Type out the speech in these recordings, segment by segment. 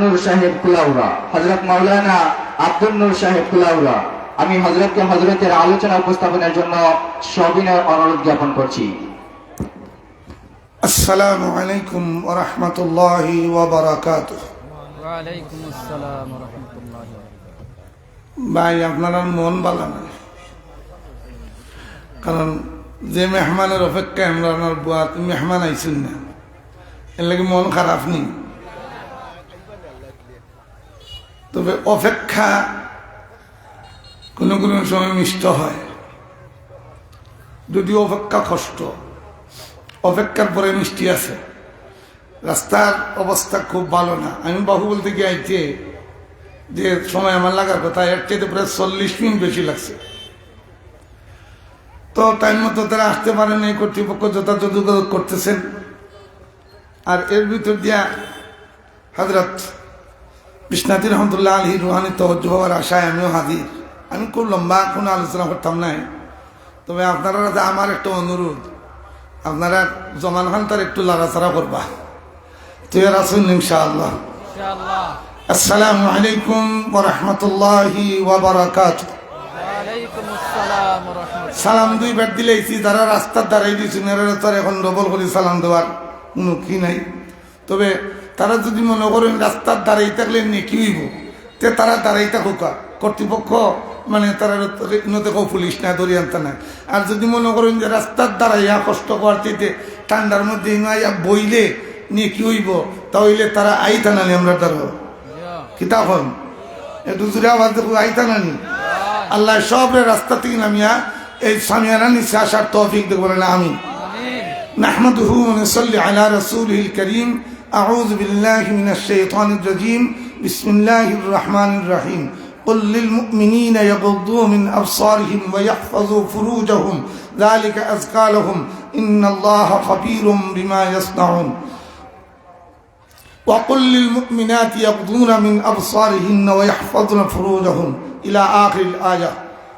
নূর সাহেব কুলাউড়া, হযরত মাওলানা আব্দুল নূর সাহেব কুলাউড়া। আমি হযরতকে হযরতের আলোচনা উপস্থাপনের জন্য সবিনয় অনুরোধ জ্ঞাপন করছি। আসসালামু আলাইকুম ওয়া রাহমাতুল্লাহি ওয়া বারাকাতুহু। ওয়া আলাইকুম আসসালাম ওয়া রাহমাতুল্লাহি ওয়া বারাকাতুহু। ভাই আপনারা মন ভালো না, কারণ যে মেহমানের অপেক্ষায় আমরা আপনার বুয়া মেহমান আইছেন না, এর লাগে মন খারাপ নেই। তবে অপেক্ষা কোনো কোনো সময় মিষ্ট হয়, যদিও অপেক্ষা কষ্ট, অপেক্ষার পরে মিষ্টি আছে। রাস্তার অবস্থা খুব ভালো না। আমি বাহু বলতে গিয়ে আইতে যে সময় আমার লাগার কথা, এর চাইতে প্রায় 40 মিনিট বেশি লাগছে। তো টাইম মতো তারা আসতে পারেন, এই কর্তৃপক্ষ যথাযথ যোগাযোগ করতেছেন। আর এর ভিতর দিয়া হযরত বিশ্বনাথ রহমতুল্লাহ আলী রুহানি তওজ্জুহ হওয়ার আশায় আমিও হাজির। আমি খুব লম্বা কোনো আলোচনা করতাম না, তবে আপনারা আমার একটা অনুরোধ, আপনারা জমান খান তার একটু লাড়াচাড়া করবা। তুই আসুন ইনশাআল্লাহ। ইনশাআল্লাহ। আসসালামু আলাইকুম ওয়া রাহমাতুল্লাহি ওয়া বারাকাতুহু। ওয়া আলাইকুম আসসালাম ওয়া রাহমাতুল্লাহ। সালাম দুইবার দিলেছি, যারা রাস্তার দাঁড়াই দিয়েছেন এরা তার এখন ডবল করে সালাম দেওয়ার কোনো কি নাই। তবে তারা যদি মনে করেন রাস্তার দাঁড়াই থাকলে নেকি হইব, তে তারা দাঁড়াই থাকুক। কর্তৃপক্ষ মানে তারা ইনতে কেউ পুলিশ না, ধরি আনতে না। আর যদি মনে করেন যে রাস্তার দাঁড়াইয়া কষ্ট করতে ঠান্ডার মধ্যে ইনাইয়া বইলে নিয়ে কি হইব, তাহলে তারা আইতা নানি আমরা দাঁড়ো কিতাব হন একটু জুড়ে আওয়াজ দেখো, আইতা নানি। আল্লাহ সব রাস্তা থেকে নামিয়া এই সামিয়ানা নিচে আসার তৌফিক দেব বলেন আমিন। নাহমাদুহু ওয়া নুসাল্লি আলা রাসূলিল কারীম। আউযু বিল্লাহি মিনাশ শাইতানির রাজীম। বিসমিল্লাহির রহমানির রহিম। قل للمؤمنين يغضوا من أبصارهم ويحفظوا فروجهم ذلك أزكى لهم إن الله خبير بما يصنعون. وقل للمؤمنات يغضون من أبصارهن ويحفظن فروجهن إلى آخر الآية.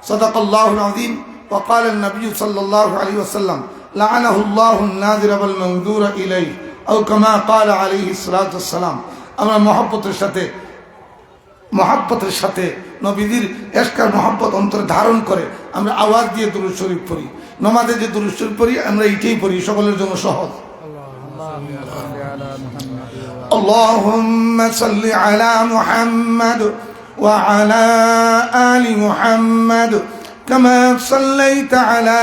صدق الله العظيم. وقال النبي صلى الله عليه وسلم لعنه الله الناظر والمنظور إليه أو كما قال عليه الصلاة والسلام. আমরা মহব্বতের সাথে নবীদের এশকার মহব্বত অন্তরে ধারণ করে আমরা আওয়াজ দিয়ে দুরূদ শরীফ পড়ি। নামাজে যে দুরূদ শরীফ পড়ি আমরা এইটাই পড়ি, সকলের জন্য সহজ। اللهم صل على محمد وعلى آل محمد كما صليت على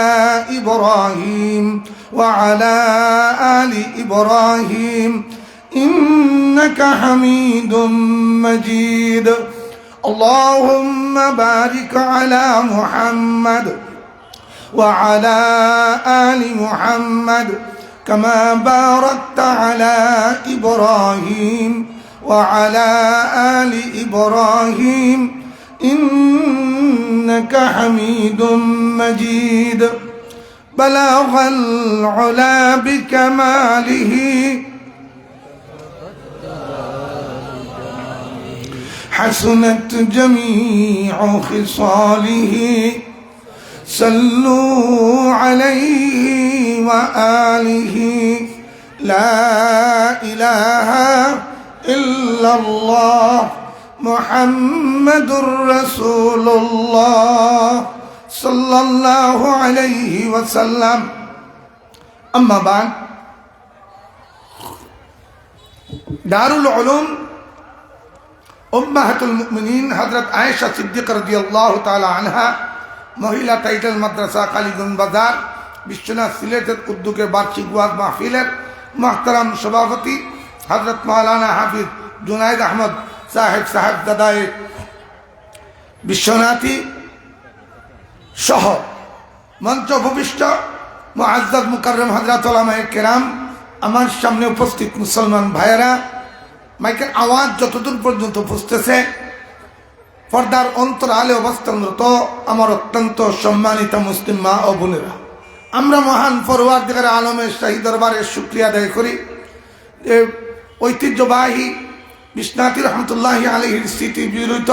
إبراهيم وعلى آل إبراهيم إنك حميد مجيد. اللهم بارك على محمد وعلى آل محمد كما باركت على إبراهيم وعلى آل إبراهيم إنك حميد مجيد. بلغ العلا بكماله حسنت جميع خصاله صلوا عليه وآله لا إله إلا الله محمد رسول الله صلى الله عليه وسلم. أما بعد. دار العلوم উম্মাহাতুল মুমিনিন হযরত আয়েশা সিদ্দিকা রাদিয়াল্লাহু তাআলা আনহা মহিলা টাইটেল মাদ্রাসা কালীগঞ্জ বাজার বিশ্বনাথ সিলেটের উদ্যোগে বার্ষিক ওয়াজ মাহফিলের মুহতারাম সভাপতি হযরত মাওলানা হাফিজ জুনায়েদ আহমদ সাহেবজাদায়ে বিশ্বনাথী সহ মঞ্চ ভূমিষ্ঠ মুআজ্জাজ মুকাররম হযরত উলামায়ে কেরাম, আমার সামনে উপস্থিত মুসলমান ভাইয়েরা, মাইকের আওয়াজ যতদূর পর্যন্ত পৌঁছতেছে, পর্দার অন্তরালে অবস্থানরত আমার অত্যন্ত সম্মানিত মুসলিম মা ও বোনেরা, আমরা মহান পরওয়ারদিগার আলমের শাহী দরবারে শুকরিয়া আদায় করি যে ঐতিহ্যবাহী বিশ্বনাথী রহমতুল্লাহি আলাইহির স্মৃতি বিরোধিত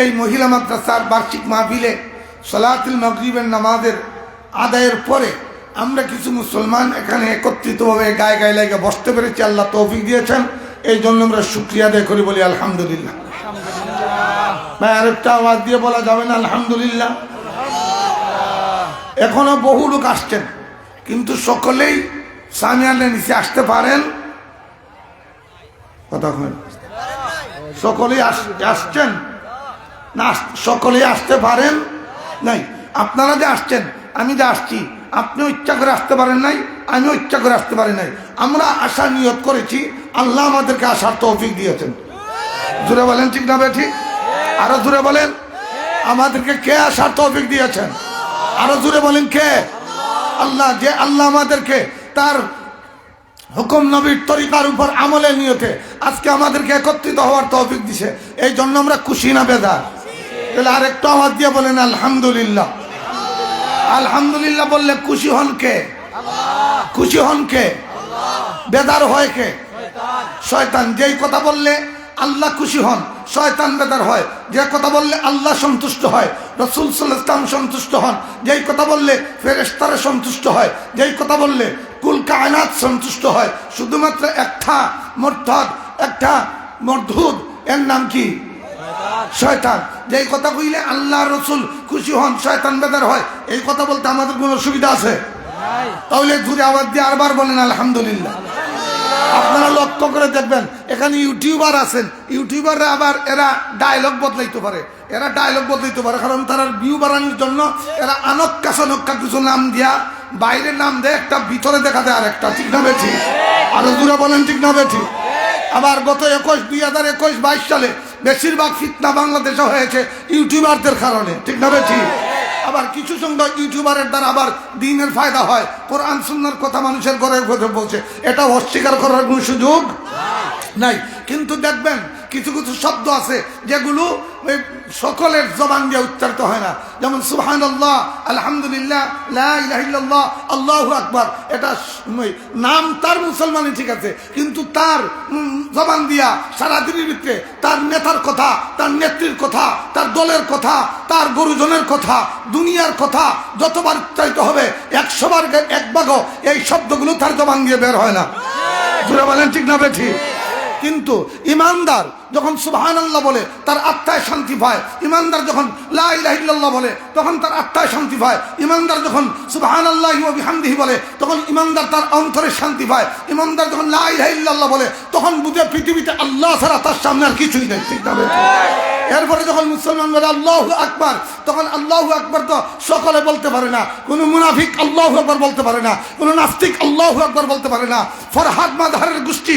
এই মহিলা মাদ্রাসার বার্ষিক মাহফিলে সালাতুল মাগরিবের নামাজের আদায়ের পরে আমরা কিছু মুসলমান এখানে একত্রিতভাবে গায়ে গায়ে লেগে বসতে পেরেছি। আল্লাহ তৌফিক দিয়েছেন, এই জন্য আমরা শুকরিয়া আদায় করি, বলি আলহামদুলিল্লাহ। ভাই আরেকটা আওয়াজ দিয়ে বলা যাবে না আলহামদুলিল্লাহ? এখনো বহু লোক আসছেন, কিন্তু সকলেই সামিয়ানের নিচে আসতে পারেন? কথা বলেন। সকলেই আসছেন না? সকলেই আসতে পারেন নাই? আপনারা যে আসছেন, আমি যে আসছি, আপনিও ইচ্ছা করে আসতে পারেন নাই, আমিও ইচ্ছা করে আসতে পারি নাই। আমরা আসার নিয়ত করেছি, আল্লাহ আমাদেরকে আসার তৌফিক দিয়েছেন। জুড়ে বলেন ঠিক না ঠিক? আরো জুড়ে বলেন, আমাদেরকে কে আসার তৌফিক দিয়েছেন? আরো জুড়ে বলেন কে? আল্লাহ। যে আল্লাহ আমাদেরকে তার হুকুম নবীর তরিকার উপর আমলের নিয়তে আজকে আমাদেরকে একত্রিত হওয়ার তৌফিক দিছে, এই জন্য আমরা খুশি না বেজার? তাহলে আরেকটু আওয়াজ দিয়ে বলেন আলহামদুলিল্লাহ। আলহামদুলিল্লাহ বললে খুশি হন কে? খুশি হন কে? বেদার হয় কে? শয়তান। যেই কথা বললে আল্লাহ খুশি হন, শয়তান বেদার হয়। যে কথা বললে আল্লাহ সন্তুষ্ট হয়, রাসূল সাল্লাল্লাহু আলাইহি ওয়াসাল্লাম সন্তুষ্ট হন। যেই কথা বললে ফেরেশতারা সন্তুষ্ট হয়। যেই কথা বললে কুল কায়নাত সন্তুষ্ট হয়। শুধুমাত্র একটা মুরতাদ, একটা মরদুদ, এর নাম কি? শয়তান। যেই কথা কইলে আল্লাহ রাসূল খুশি হন, শয়তান বেদার হয়। এই কথা বলতে আমাদের কোনো অসুবিধা আছে? তাহলে জোরে আওয়াজ দিয়ে আরবার বলেন আলহামদুলিল্লাহ। আপনারা লক্ষ্য করে দেখবেন, এখানে ইউটিউবার আছেন, ইউটিউবাররা আবার এরা ডায়লগ বদলাইতে পারে। এরা ডায়লগ বদলাইতে পারে কারণ তারা ভিউ বাড়ানোর জন্য এরা আনক্কা সনক্কা কিছু নাম দিয়া বাইরের নাম দেয়, একটা ভিতরে দেখা যায় আরেকটা। ঠিক না বেঠি? আরো দূরে বলেন ঠিক না বেঠি? আবার গত 2021-22 সালে বেশিরভাগ ফিতনা বাংলাদেশে হয়েছে ইউটিউবারদের কারণে। ঠিক না বেঠি? আবার কিছু সংখ্যক ইউটিউবারের দ্বারা আবার দিনের ফায়দা হয়, কোরআন সুন্নাহর কথা মানুষের ঘরে ঘরে পৌঁছে, এটা অস্বীকার করার কোনো সুযোগ নাই। কিন্তু দেখবেন কিছু কিছু শব্দ আছে যেগুলো সকলের জবান দিয়ে উচ্চারিত হয় না, যেমন সুবহানাল্লাহ, আলহামদুলিল্লাহ, লা ইলাহা ইল্লাল্লাহ, আল্লাহু আকবার। এটা নাম তার মুসলমানই ঠিক আছে, কিন্তু তার জবান দিয়া সারাদিনের ভিতরে তার নেতার কথা, তার নেত্রীর কথা, তার দলের কথা, তার গুরুজনের কথা, দুনিয়ার কথা যতবার উচ্চারিত হবে 100 বার 1 ভাগও এই শব্দগুলো তার জবান দিয়ে বের হয় না। জোরে বলেন ঠিক না বেঠি? কিন্তু ইমানদার যখন সুবহানাল্লাহ বলে তার আত্মায় শান্তি পায়। ইমানদার যখন লা ইলাহা ইল্লাল্লাহ বলে তখন তার আত্মায় শান্তি পায়। ইমানদার যখন সুবহানাল্লাহি ওয়া বিহামদিহি বলে তখন ইমানদার তার অন্তরে শান্তি পায়। ইমানদার যখন লা ইলাহা ইল্লাল্লাহ বলে তখন বুঝে পৃথিবীতে আল্লাহ ছাড়া তার সামনে আর কিছুই নেই। ঠিক না? এরপরে যখন মুসলমান বলে আল্লাহু আকবার, তখন আল্লাহু আকবার তো সকলে বলতে পারে না। কোনো মুনাফিক আল্লাহু আকবার বলতে পারে না, কোনো নাস্তিক আল্লাহু আকবার বলতে পারে না, ফরহাদ মাযহারের গোষ্ঠী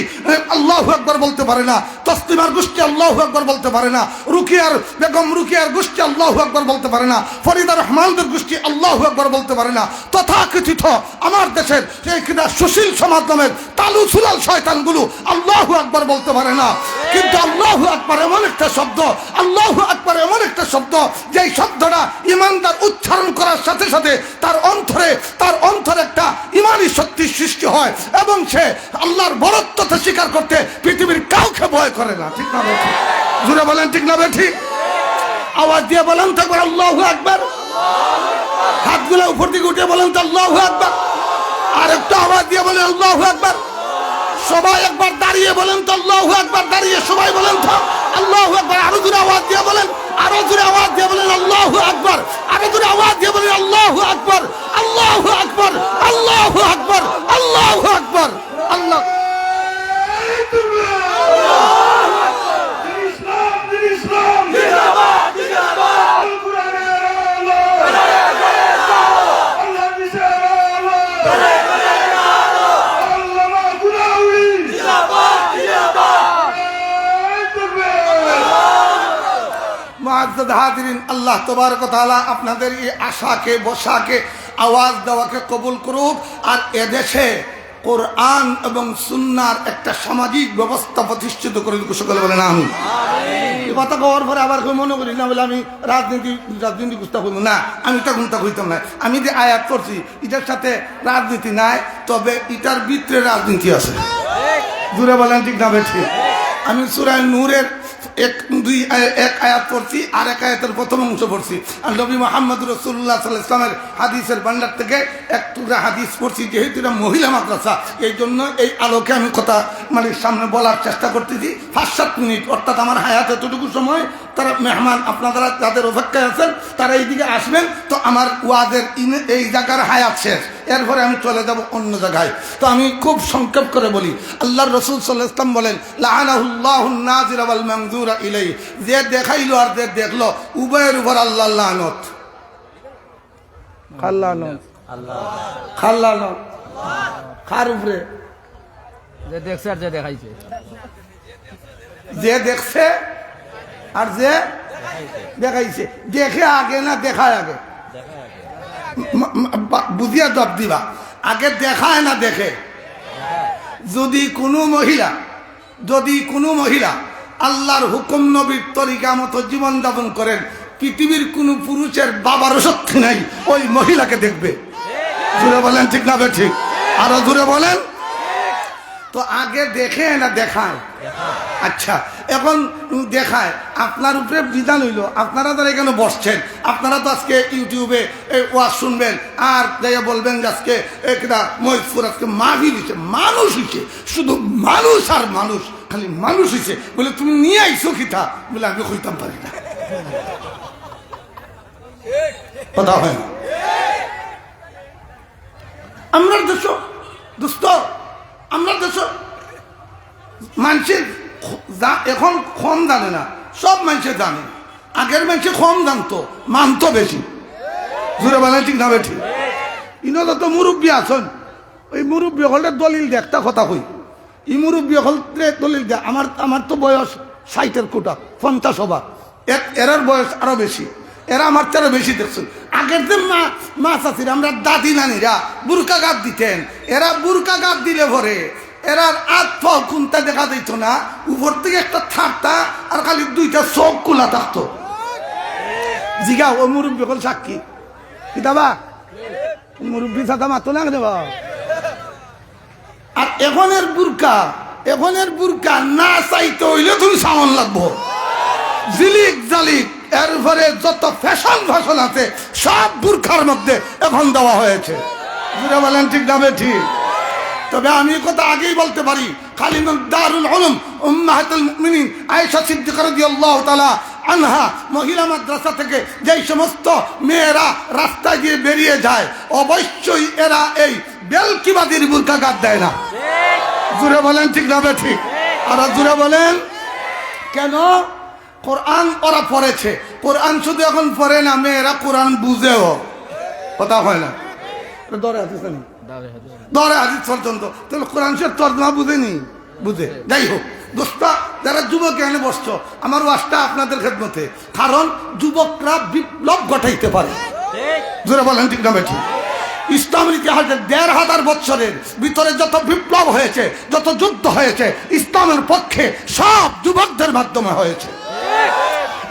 আল্লাহু আকবার বলতে পারে না, তসলিমার গোষ্ঠী আল্লাহু আকবার বলতে পারে না, রুকিয়ার বেগম রুকিয়ার গোষ্ঠী আল্লাহু আকবার বলতে পারে না, ফরিদা রহমানদের গোষ্ঠী আল্লাহু আকবার বলতে পারে না। তথাকথিত আমার দেশের সেই কিনা সুশীল সমাজ নামের তালু সুলাল শয়তানগুলো আল্লাহু আকবার বলতে পারে না। কিন্তু আল্লাহু আকবার এমন একটা শব্দ, আল্লাহু আকবার এমন একটা শব্দ যেই শব্দটা ইমানদার উচ্চারণ করার সাথে সাথে তার অন্তরে একটা ইমানি শক্তি সৃষ্টি হয় এবং সে আল্লাহর বরত্বকে স্বীকার করতে পৃথিবীর কাউকে ভয় করে না। ঠিক না বেঠি? জোরে বলেন ঠিক না বেঠি? আওয়াজ দিয়ে বলেন তো একবার আল্লাহু আকবার। হাতগুলো উপর দিকে উঠে বলেন তো আল্লাহু আকবার। আর একটা আওয়াজ দিয়ে বলেন আল্লাহু আকবার। সবাই একবার দাঁড়িয়ে বলেন তো আল্লাহু আকবার। দাঁড়িয়ে সবাই বলেন তো আল্লাহু আকবার। আরো জোরে আওয়াজ দিয়ে বলেন, আরো জোরে আওয়াজ দিয়ে বলেন আল্লাহু আকবার। আরো জোরে আওয়াজ দিয়ে বলেন আল্লাহু আকবার, আল্লাহু আকবার, আল্লাহু আকবার, আল্লাহু আকবার। আল্লাহ আল্লাহ তবারক ওয়া তাআলা আপনাদের এই আশাকে বসাকে আওয়াজ দেওয়াকে কবুল করুক। আর এদেশে কোরআন এবং সুন্নাহর একটা সামাজিক ব্যবস্থা প্রতিষ্ঠিত করে দিক। সকলে বলেন আমিন। এই কথা কওয়ার পরে আবার মনে করি না বলে আমি রাজনীতি গুস্তা করবো না, আমি তখন তা হইতাম না। আমি যে আয়াত করছি এটার সাথে রাজনীতি নাই, তবে এটার ভিতরে রাজনীতি আছে। জুড়ে বলেন ঠিক না বেঠি? আমি সূরা নূরের এক আয়াত পড়ছি, আর এক আয়াতের প্রথম অংশ পড়ছি। আর নবী মুহাম্মদ রাসূলুল্লাহ সাল্লাল্লাহু আলাইহি ওয়াসাল্লামের হাদিসের ভান্ডার থেকে এক টুকরা হাদিস পড়ছি। যেহেতু এটা মহিলা মাদ্রাসা, এই জন্য এই আলোকে আমি কথা মানে সামনে বলার চেষ্টা করতেছি। 5-7 মিনিট, অর্থাৎ আমার হায়াত এতটুকু সময় তারা মেহমান আপনারা যাদের অপেক্ষায় আছেন তারা এইদিকে আসবেন, তো আমার ওয়াজের এই জায়গার হায়াত শেষ, এরপরে আমি চলে যাব অন্য জায়গায়। তো আমি খুব সংক্ষেপ করে বলি। আল্লাহর রাসূল সাল্লাল্লাহু আলাইহি ওয়াসাল্লাম বলেন, লাআনাহুল্লাহুন নাযিরা ওয়াল মানযুরা ইলাইহি, যে দেখাইলো আর যে দেখলো উভয়ের উপর আল্লাহর লানত। খাল্লানত কার উপরে? যে দেখছে আর যে দেখাইছে। যে দেখছে আর যে দেখাইছে। দেখে আগে না দেখায় আগে? বুঝিয়া জবাব দিবা, আগে দেখায় না দেখে? যদি কোনো মহিলা আল্লাহর হুকুম নবীর তরিকা মতো জীবন যাপন করেন, পৃথিবীর কোন পুরুষের বাবারও শক্তি নাই ওই মহিলাকে দেখবে। জুড়ে বলেন ঠিক না ঠিক? আরো জুড়ে বলেন। তো আগে দেখে না দেখায়? আচ্ছা, এখন দেখায়, আপনার উপরে বিধান হইল, আপনারা যারা এখানে বসছেন, আপনারা তো আজকে ইউটিউবে ওয়াজ শুনবেন আর যাইয়া বলবেন যে আজকে একটা মহিষপুর আজকে মাহফিল হয়েছে, মানুষ হয়েছে, শুধু মানুষ আর মানুষ, খালি মানুষ হয়েছে। বলে তুমি নিয়ে আইসো কিতা? বলে আমি কইতাম পারি না, কথা হয় না। আমরা দেশ দোস্ত, আমরা দেশ মানুষের এখন কম জানে না, সব মানুষে জানে। আগের মানুষে কম জানতো, মানতো বেশি। জুড়ে বলেন ঠিক না বেঠি? ইনো যত মুরব্বী আছেন, ওই মুরব্বী হলে দলিল দে, একটা কথা কই, ই মুরব্বী হলে দলিল দে। আমার তো বয়স 60-এর কোটা, 50 হবার, এরার বয়স আরো বেশি, এরা আমার তেরো বেশি দেখছেন। আগের যে মা চাচির আমরা দাদি নানিরা বুরকা গাছ দিতেন, এরা বুরকা গাছ দিলে ভরে এরার আত্ম কোনটা দেখা দিত না, উপর থেকে একটা থাকতা আর খালি 2টা চোখ খোলা থাকতো। জিগা ও মুরব্বী হল সাক্ষী কিতাবা, মুরব্বী সাথে মাতো না দেবা। আর এখনের বুরকা না চাইতে হইলে তুমি সামন লাগবো, জিলিক জালিক এরপরে যত ফ্যাশন আছে সব বুরখার মধ্যে এখন দেওয়া হয়েছে। বুঝে বলেন ঠিক না ঠিক? তবে আমি কথা আগেই বলতে পারি, খালিমুল দারুল উলুম উম্মাহাতুল মুমিনিন আয়েশা সিদ্দিকা রাদিয়াল্লাহু তাআলা আনহা মহিলা মাদ্রাসা থেকে যেই সমস্ত মেয়েরা রাস্তায় দিয়ে বেরিয়ে যায়, অবশ্যই এরা এই বেলকিবাদীর বুরকা গাদ দেয় না। জুড়ে বলেন ঠিক না ঠিক? আর জুড়ে বলেন কেন? কোরআন ওরা পড়েছে, কোরআন শুধু এখন পড়ে না, মেয়েরা কোরআন বুঝেও, কথা হয় না? দরে হাদিস পর্যন্ত, তাহলে কোরআন শরীফ তর্জমা বুঝেনি, বুঝে। যাই হোক দোস্ত, যারা যুবক এখানে বসছো, আমার ওয়াজটা আপনাদের খেদমতে, কারণ যুবকরা বিপ্লব ঘটাইতে পারে। জোরে বলেন ঠিক না ঠিক? ইসলামের ইতিহাসে 1500 বছরের ভিতরে যত বিপ্লব হয়েছে, যত যুদ্ধ হয়েছে, ইসলামের পক্ষে সব যুবকদের মাধ্যমে হয়েছে।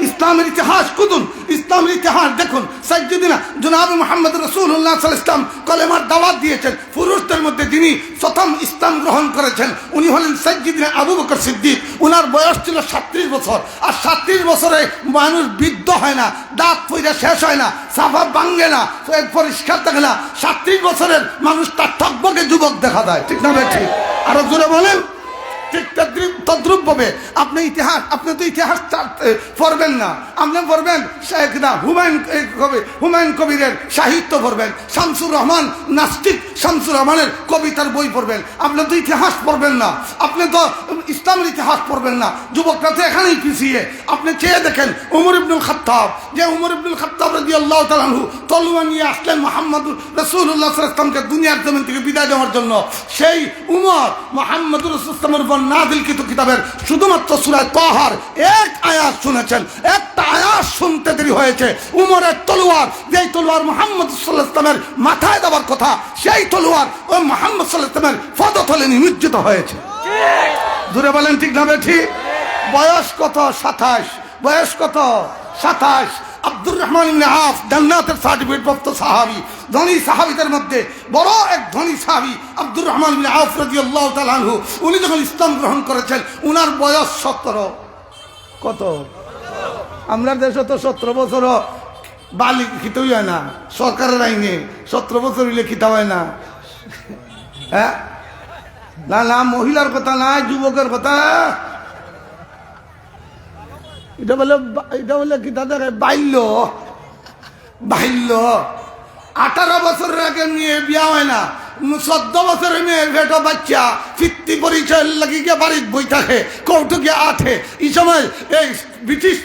ইসলামের ইতিহাস খুঁজুন, ইসলামের ইতিহাস দেখুন। সাইয়্যিদিনা জনাব মুহাম্মদ রাসূলুল্লাহ সাল্লাল্লাহু আলাইহি ওয়াসাল্লাম কলেমার দাওয়াত দিয়েছেন। পুরুষদের মধ্যে যিনি প্রথম ইসলাম গ্রহণ করেছেন উনি হলেন সাইয়্যিদিনা আবু বকর সিদ্দিক। ওনার বয়স ছিল 37 বছর। আর 37 বছরে মানুষ বৃদ্ধ হয় না, দাঁত পইরা শেষ হয় না, সাফা ভাঙে না, পরিষ্কার থাকে না। 37 বছরের মানুষ তার টকবকে যুবক দেখা যায়, ঠিক না ঠিক? আরো জোরে বলেন। ঠিক তদ্রুপ ভাবে আপনি তো ইতিহাস পড়বেন না, আপনি পড়বেন হুমায়ুন কবিরের সাহিত্য পড়বেন, শামসুর রহমান নাস্তিক শামসুর রহমানের কবিতার বই পড়বেন। আপনি তো ইতিহাস পড়বেন না, আপনি তো ইসলামের ইতিহাস পড়বেন না। যুবকরা তো এখানেই পিছিয়ে। আপনি চেয়ে দেখেন উমর ইবনুল খাত্তাব, যে উমর ইবনুল খাত্তাব রাদিয়াল্লাহু তাআলা আনহু তলোয়ার নিয়ে আসলেন মুহাম্মদুর রাসূলুল্লাহ সাল্লাল্লাহু আলাইহি ওয়াসাল্লামকে দুনিয়ার জমিন থেকে বিদায় দেওয়ার জন্য। সেই উমর মুহাম্মদুর রাসূলুল্লাহর উপর নাযিলকৃত কিতাবের শুধুমাত্র সূরা তাহার এক আয়াত শুনেছেন। একটা আয়াত শুনতে দেরি হয়েছে। উমরের তলোয়ার, যেই তলোয়ার মুহাম্মদ সাল্লাল্লাহু আলাইহি ওয়াসাল্লামের মাথায় দেওয়ার কথা, সেই তলোয়ার ওই মুহাম্মদ সাল্লাল্লাহু আলাইহি ওয়াসাল্লামের পদতলে নিমজ্জিত হয়েছে। জোরে বলেন ঠিক না ঠিক? বয়স কত? 27। বয়স কত? 27। আব্দুর রহমান ইবনে আওফ জান্নাতের সার্টিফিকেট প্রাপ্ত সাহাবী, ধনী সাহাবীদের মধ্যে বড় এক ধনী সাহাবী আব্দুর রহমান ইবনে আওফ রাদিয়াল্লাহু তাআলা আনহু। উনি যখন ইসলাম গ্রহণ করেছেন উনার বয়স 17। কত আমরা দেশে তো 17 বছর বালি খিতেই হয় না, সরকারের আইনে 17 বছর হইলে খিতা হয় না। হ্যাঁ না না, মহিলার কথা না, যুবকের কথা। এটা বলে কি তাদের বাল্য 18 বছরের আগে মেয়ে বিয়া হয় না, 14 বছরের মেয়ের ভেটো বাচ্চা ফিরতি পরিচয় লাগি গিয়ে বাড়ির বই থাকে কৌটুকে আঠে। এই সময় এই ব্রিটিশ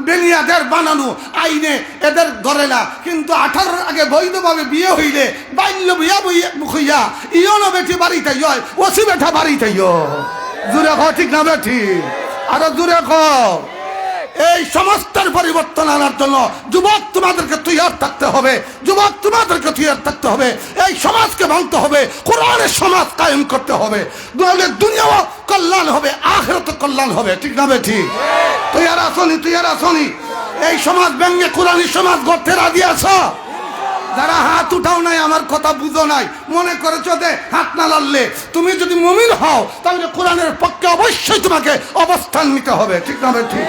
বেনিয়াদের বানানো আইনে এদের ধরে না, কিন্তু 18 আগে বৈধভাবে বিয়ে হইলে বাল্য বিয়া হইয়া ইয়নো বেটি বাড়িতে হয়, ওসি বেটা বাড়িতে জুড়ে খ, ঠিক না বেঠি? আরো জুড়ে খ। এই সমস্তের পরিবর্তন আনার জন্য যুবক তোমাদেরকে তৈয়ার থাকতে হবে, যুবক তোমাদেরকে তৈয়ার থাকতে হবে। এই সমাজকে ভাঙতে হবে, কোরআনের সমাজ কায়েম করতে হবে, দুনিয়াও কল্যাণ হবে, আখিরাত কল্যাণ হবে, ঠিক না বেঠি? তৈয়ার আসনি? এই সমাজ ভেঙে কোরআনের সমাজ গড়তে রাজি আছো? যারা হাত উঠাও নাই, আমার কথা বুঝো নাই, মনে করেছো যে হাত না লাড়লে তুমি যদি মুমিন হও তাহলে কোরআনের পক্ষে অবশ্যই তোমাকে অবস্থান নিতে হবে, ঠিক না বেঠি?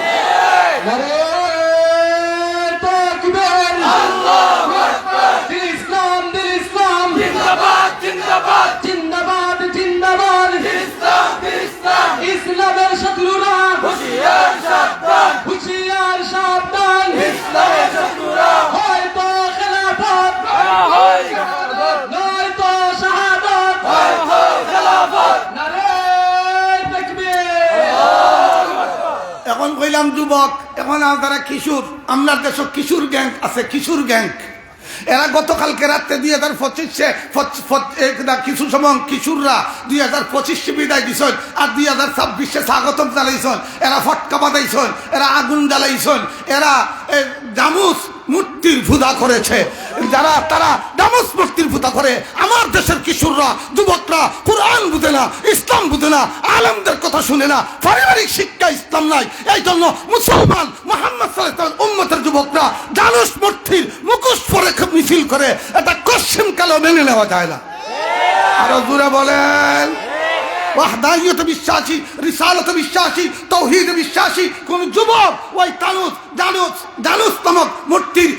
ইসলামের শত্রুরা হুঁশিয়ার সাবধান, ইসলামের শত্রুরা হয়তো খেলাফত নয়তো শাহাদাত, নারে তাকবীর। এখন কইলাম যুবক, এখন যারা কিশোর, আমরা দেশ কিশোর গ্যাং আছে, কিশোর গ্যাং। এরা গতকালকে রাত্রে 2025 কিছু সময় কিশোররা 2025 বিদায় দিছন আর 2026 স্বাগতম জানাইছন। এরা ফটকা বাঁধাইছন, এরা আগুন জ্বালাইছন, এরা জামুস মূর্তির পূজা করেছে। যারা তারা জামুস মূর্তির পূজা করে, আমার দেশের কিশোররা, যুবকরা কোরআন বুঝে না, ইসলাম বুঝে না, আলেমদের কথা শুনে না, পারিবারিক শিক্ষা ইসলাম নাই। এই জন্য মুসলমান মুহাম্মদ সাল্লাল্লাহু আলাইহি ওয়াসাল্লাম উম্মতের যুবকরা জানুস মূর্তির মুখোশ পরে মিছিল করে, এটা কসম কালো মেনে নেওয়া যায় না। আরো জোরে বলেন। ওয়াহদানিয়ত বিশ্বাসী, রিসালাত বিশ্বাসী, তাওহীদ বিশ্বাসী কোন যুবক ওই জানুস নামক মূর্তির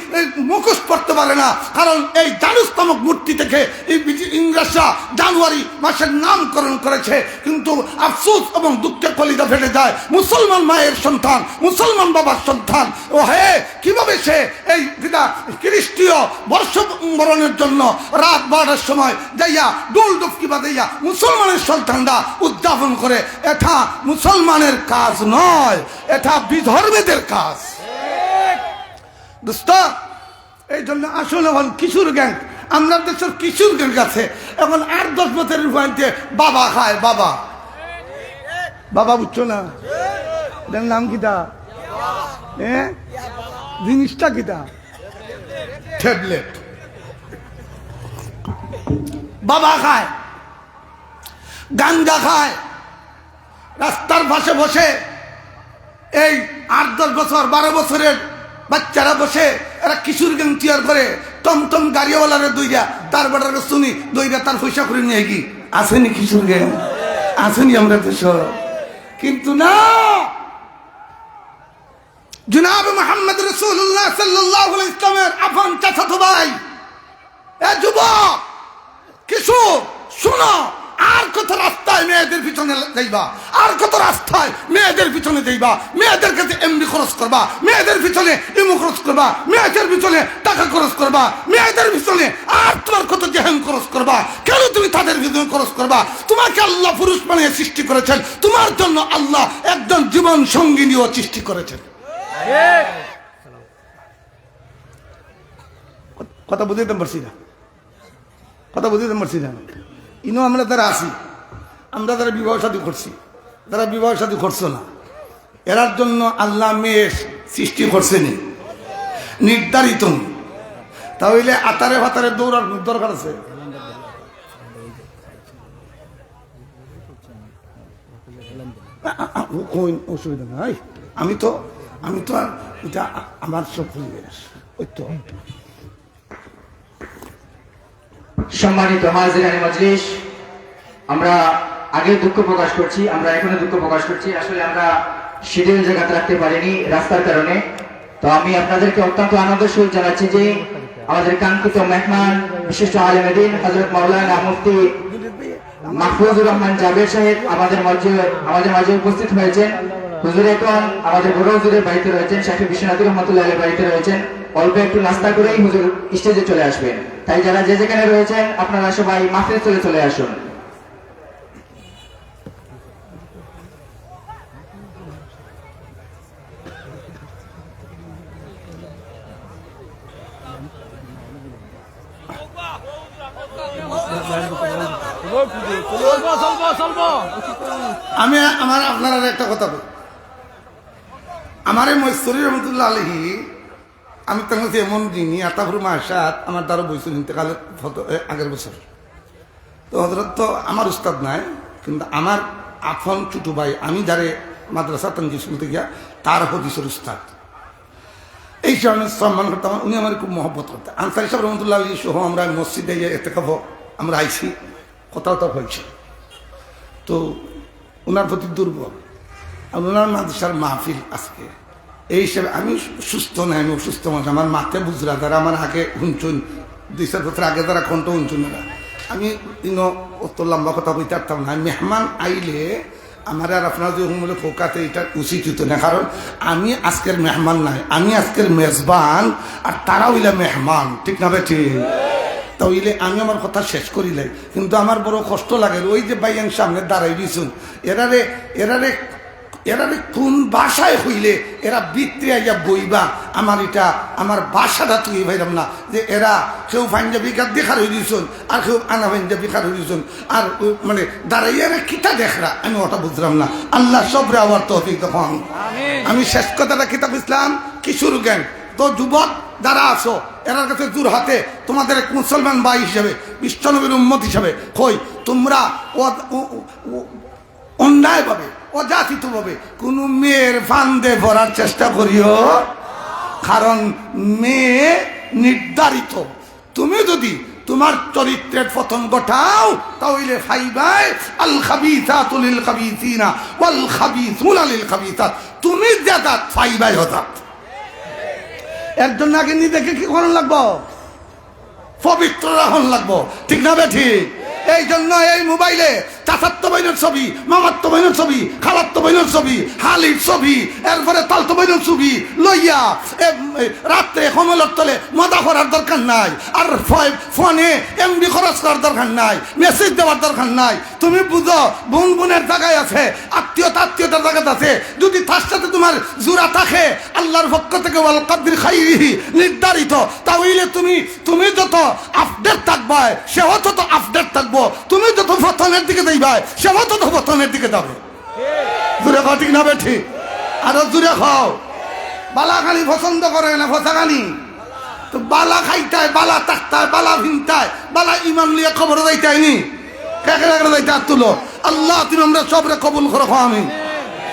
মুখোশ পড়তে পারে না, কারণ এই জানুস নামক মূর্তি থেকে ইংরেজরা জানুয়ারি মাসের নামকরণ করেছে। কিন্তু আফসোস এবং দুঃখে কলিজা ফেটে যায়, মুসলমান মায়ের সন্তান, মুসলমান বাবার সন্তান, ও হে কিভাবে সে এই খ্রিস্টীয় বর্ষবরণের জন্য রাত 12টার সময় যাইয়া ডোল ডুবকি বাজাইয়া মুসলমানের সন্তানরা উদযাপন করে। এটা মুসলমানের কাজ নয়, এটা বিধর্মীদের কাজ। দোস্ত, এই জন্য আসলে এখন কিশোর গ্যাং, আমরা দেশের কিশোর গ্যাং আছে। এখন 8-10 বছরের পয়েন্টে বাবা খায়, বাবা বুঝছো না? এটার নাম কিতা? জিনিসটা কিতা? ট্যাবলেট। বাবা খায়, গাঞ্জা খায়, রাস্তার পাশে বসে এই 8-10 বছর 12 বছরের বাচ্চারা বসে এরা কিশোর গ্যাং তৈরি করে। টমটম গাড়িওয়ালারে দইরা, তার বেটারে শুনি দইরা তার পয়সা করে নিয়ে কি আসেনি কিশোর গ্যাং? আসেনি আমরা দেশ? কিন্তু না, জনাব মুহাম্মদ রাসূলুল্লাহ সাল্লাল্লাহু আলাইহি ওয়াসাল্লামের আপন চাচাতো ভাই, এ যুবক কিশোর, শুনো, আর কত রাস্তায় মেয়েদের পিছনে যাইবা, আর কত রাস্তায় মেয়েদের পিছনে যাইবা, মেয়েদের কাছে এমবি খরচ করবা, মেয়েদের পিছনে ইমো খরচ করবা, মেয়েদের পিছনে টাকা খরচ করবা, মেয়েদের পিছনে আর তোমার কত জেহেন খরচ করবা। কেন তুমি তাদের পিছনে খরচ করবা? তোমাকে আল্লাহ পুরুষ বানিয়ে সৃষ্টি করেছেন, তোমার জন্য আল্লাহ একজন জীবন সঙ্গিনীও সৃষ্টি করেছেন। কথা বুঝতে পারছি না, কথা বুঝতে পারছি না। ইনো আমরা যারা আছি, আমরা যারা বিবাহ সাথী করছি, যারা বিবাহ সাথী করছো না, এরার জন্য আল্লাহ মেয়ে সৃষ্টি করছেনি, নির্ধারিত। তাহলে আতারে ফাতারে দৌড়ার দরকার আছে? অসুবিধা নাই, আমি তো আর এটা আমার সব পরিবেশ। ওই তো সম্মানিত হাজিরানে মজলিস, আমরা আগে দুঃখ প্রকাশ করছি, আমরা এখনো দুঃখ প্রকাশ করছি। আসলে আমরা শিডিউল জায়গাতে রাখতে পারিনি রাস্তার কারণে। তো আমি আপনাদেরকে অত্যন্ত আনন্দের সহিত জানাচ্ছি যে আমাদের কাঙ্ক্ষিত মেহমান বিশিষ্ট আলেম দ্বীন হযরত মাওলানা মুফতি মাহফুজুর রহমান জাবের সাহেব আমাদের মাঝে উপস্থিত হয়েছেন। হুজুর এখন আমাদের বড় হুজুরের বাড়িতে রয়েছেন, শাফি বিশ্বনাথ রহমতুল্লাহ আলাইহির বাড়িতে রয়েছেন। অল্প একটু নাস্তা করেই হুজুর স্টেজে চলে আসবেন। তাই যারা যে যেখানে রয়েছেন আপনারা সবাই মাহফিল চলে আসুন। আমি আপনারা একটা কথা বলি, আমার এই মৈসুরি রহমতুল্লাহ আলহী, আমি তার কাছে এমন দিনই আতাফুর মাসাদ আমার দ্বারা বইছিল ইন্তেকালের আগের বছর। তো হজরত তো আমার উস্তাদ নাই, কিন্তু আমার আফন ছোট ভাই, আমি যারে মাদ্রাসা তানজি শুনতে গিয়া তার হদিসের উস্তাদ, এই কারণে সম্মান করতাম। উনি আমার খুব মহব্বত করতেন। আনসারি সাহেব রহমতুল্লাহ আলী সহ আমরা মসজিদে গিয়ে এতে খাবো, আমরা আইসি, কথাও হয়েছে। তো ওনার প্রতি দুর্বল, আর ওনার মাদ্রাসার মাহফিল আজকে এই হিসাবে আমি সুস্থ নাই, আমি অসুস্থ মানুষ। আমার মাকে বুঝরা যারা আমার আগে হুঞ্চুন 2-4 বছর আগে যারা কণ্ঠ হুঞ্চুন না, আমি অত লম্বা কথা বলতে পারতাম না। মেহমান আইলে আমার আর আপনার যে হুমলে ফোকাতে এটা উচিত হতো না, কারণ আমি আজকের মেহমান নাই, আমি আজকের মেজবান, আর তারা হইলে মেহমান, ঠিক না বেঠি? তাইলে আমি আমার কথা শেষ করিলাই, কিন্তু আমার বড় কষ্ট লাগে ওই যে বাইয়ান সামনে দাঁড়াই দিছুন, এরারে কোন বাসায় হইলে এরা বৃত্তি আইয়া বইবা, আমার বাসাটা তুই ভাইলাম না যে এরা কেউ পাঞ্জাবি কার দেখার হয়ে দিয়েছেন, আর কেউ আনা পাঞ্জাবি কার হয়ে দিয়েছেন, আর মানে দাঁড়াইয়া কিতা দেখরা, আমি ওটা বুঝলাম না। আল্লাহ সবরে আবার তৌফিক তখন। আমি শেষ কথাটা কিতাব ইসলাম কিশোর জ্ঞান, তো যুবক যারা আছো এরার কাছে জোর হাতে তোমাদের এক মুসলমান ভাই হিসেবে, বিশ্বনবীর উম্মত হিসেবে কই, তোমরা অন্যায়ভাবে অযাচিতভাবে কোনো মেয়ের ফান্দে ভরার চেষ্টা করিও, কারণ মেয়ে নির্ধারিত। তুমি যদি তোমার চরিত্রের পতন ঘটাও তাহলে ফাইবাই আল খাবিসাতু লিল খাবিসিনা ওয়াল খাবিসুনা লিল খাবিসাত, তুমি জাদাত ফাইবাই হতাত। এর জন্য আগে নিজেকে কি করার লাগবো? পবিত্র রাখুন লাগবো, ঠিক না বেঠি? এই জন্য এই মোবাইলে চাচাত্তো বইনের ছবি, মামাত্তো বইনের ছবি, খালাত্তো বইনের ছবি, হালির ছবি, এরপরে তালতো বইনের ছবি লইয়া রাত্রে কমলের তলে মজা করার দরকার নাই, আর ফোনে এমবি খরচ করার দরকার নাই, মেসেজ দেওয়ার দরকার নাই। তুমি বুঝো বোন বোনের জায়গায় আছে, আত্মীয়তার জায়গায় আছে, যদি তার সাথে তোমার জোড়া থাকে আল্লাহর পক্ষ থেকে ওয়াল কদর খাইরিহি নির্ধারিত, তাহলে তুমি যত আপডেট থাকবা সেও তত আপডেট থাকবো, তুমি যত পতনের দিকে যাইবা সেও তত পতনের দিকে যাবে। জোরে খাও, ঠিক না বেঠি? আরো জোরে খাও। বালা খালি পছন্দ করে না, ফসাগানি তো বালা খাইতায়, বালা তাকতায়, বালা ভিনতায়, বালা ইমান লিয়ে খবর যাইতায়নি, কেকে যাইতে আর তুলো। আল্লাহ তুমি আমরা সবরে কবুল করো। আমি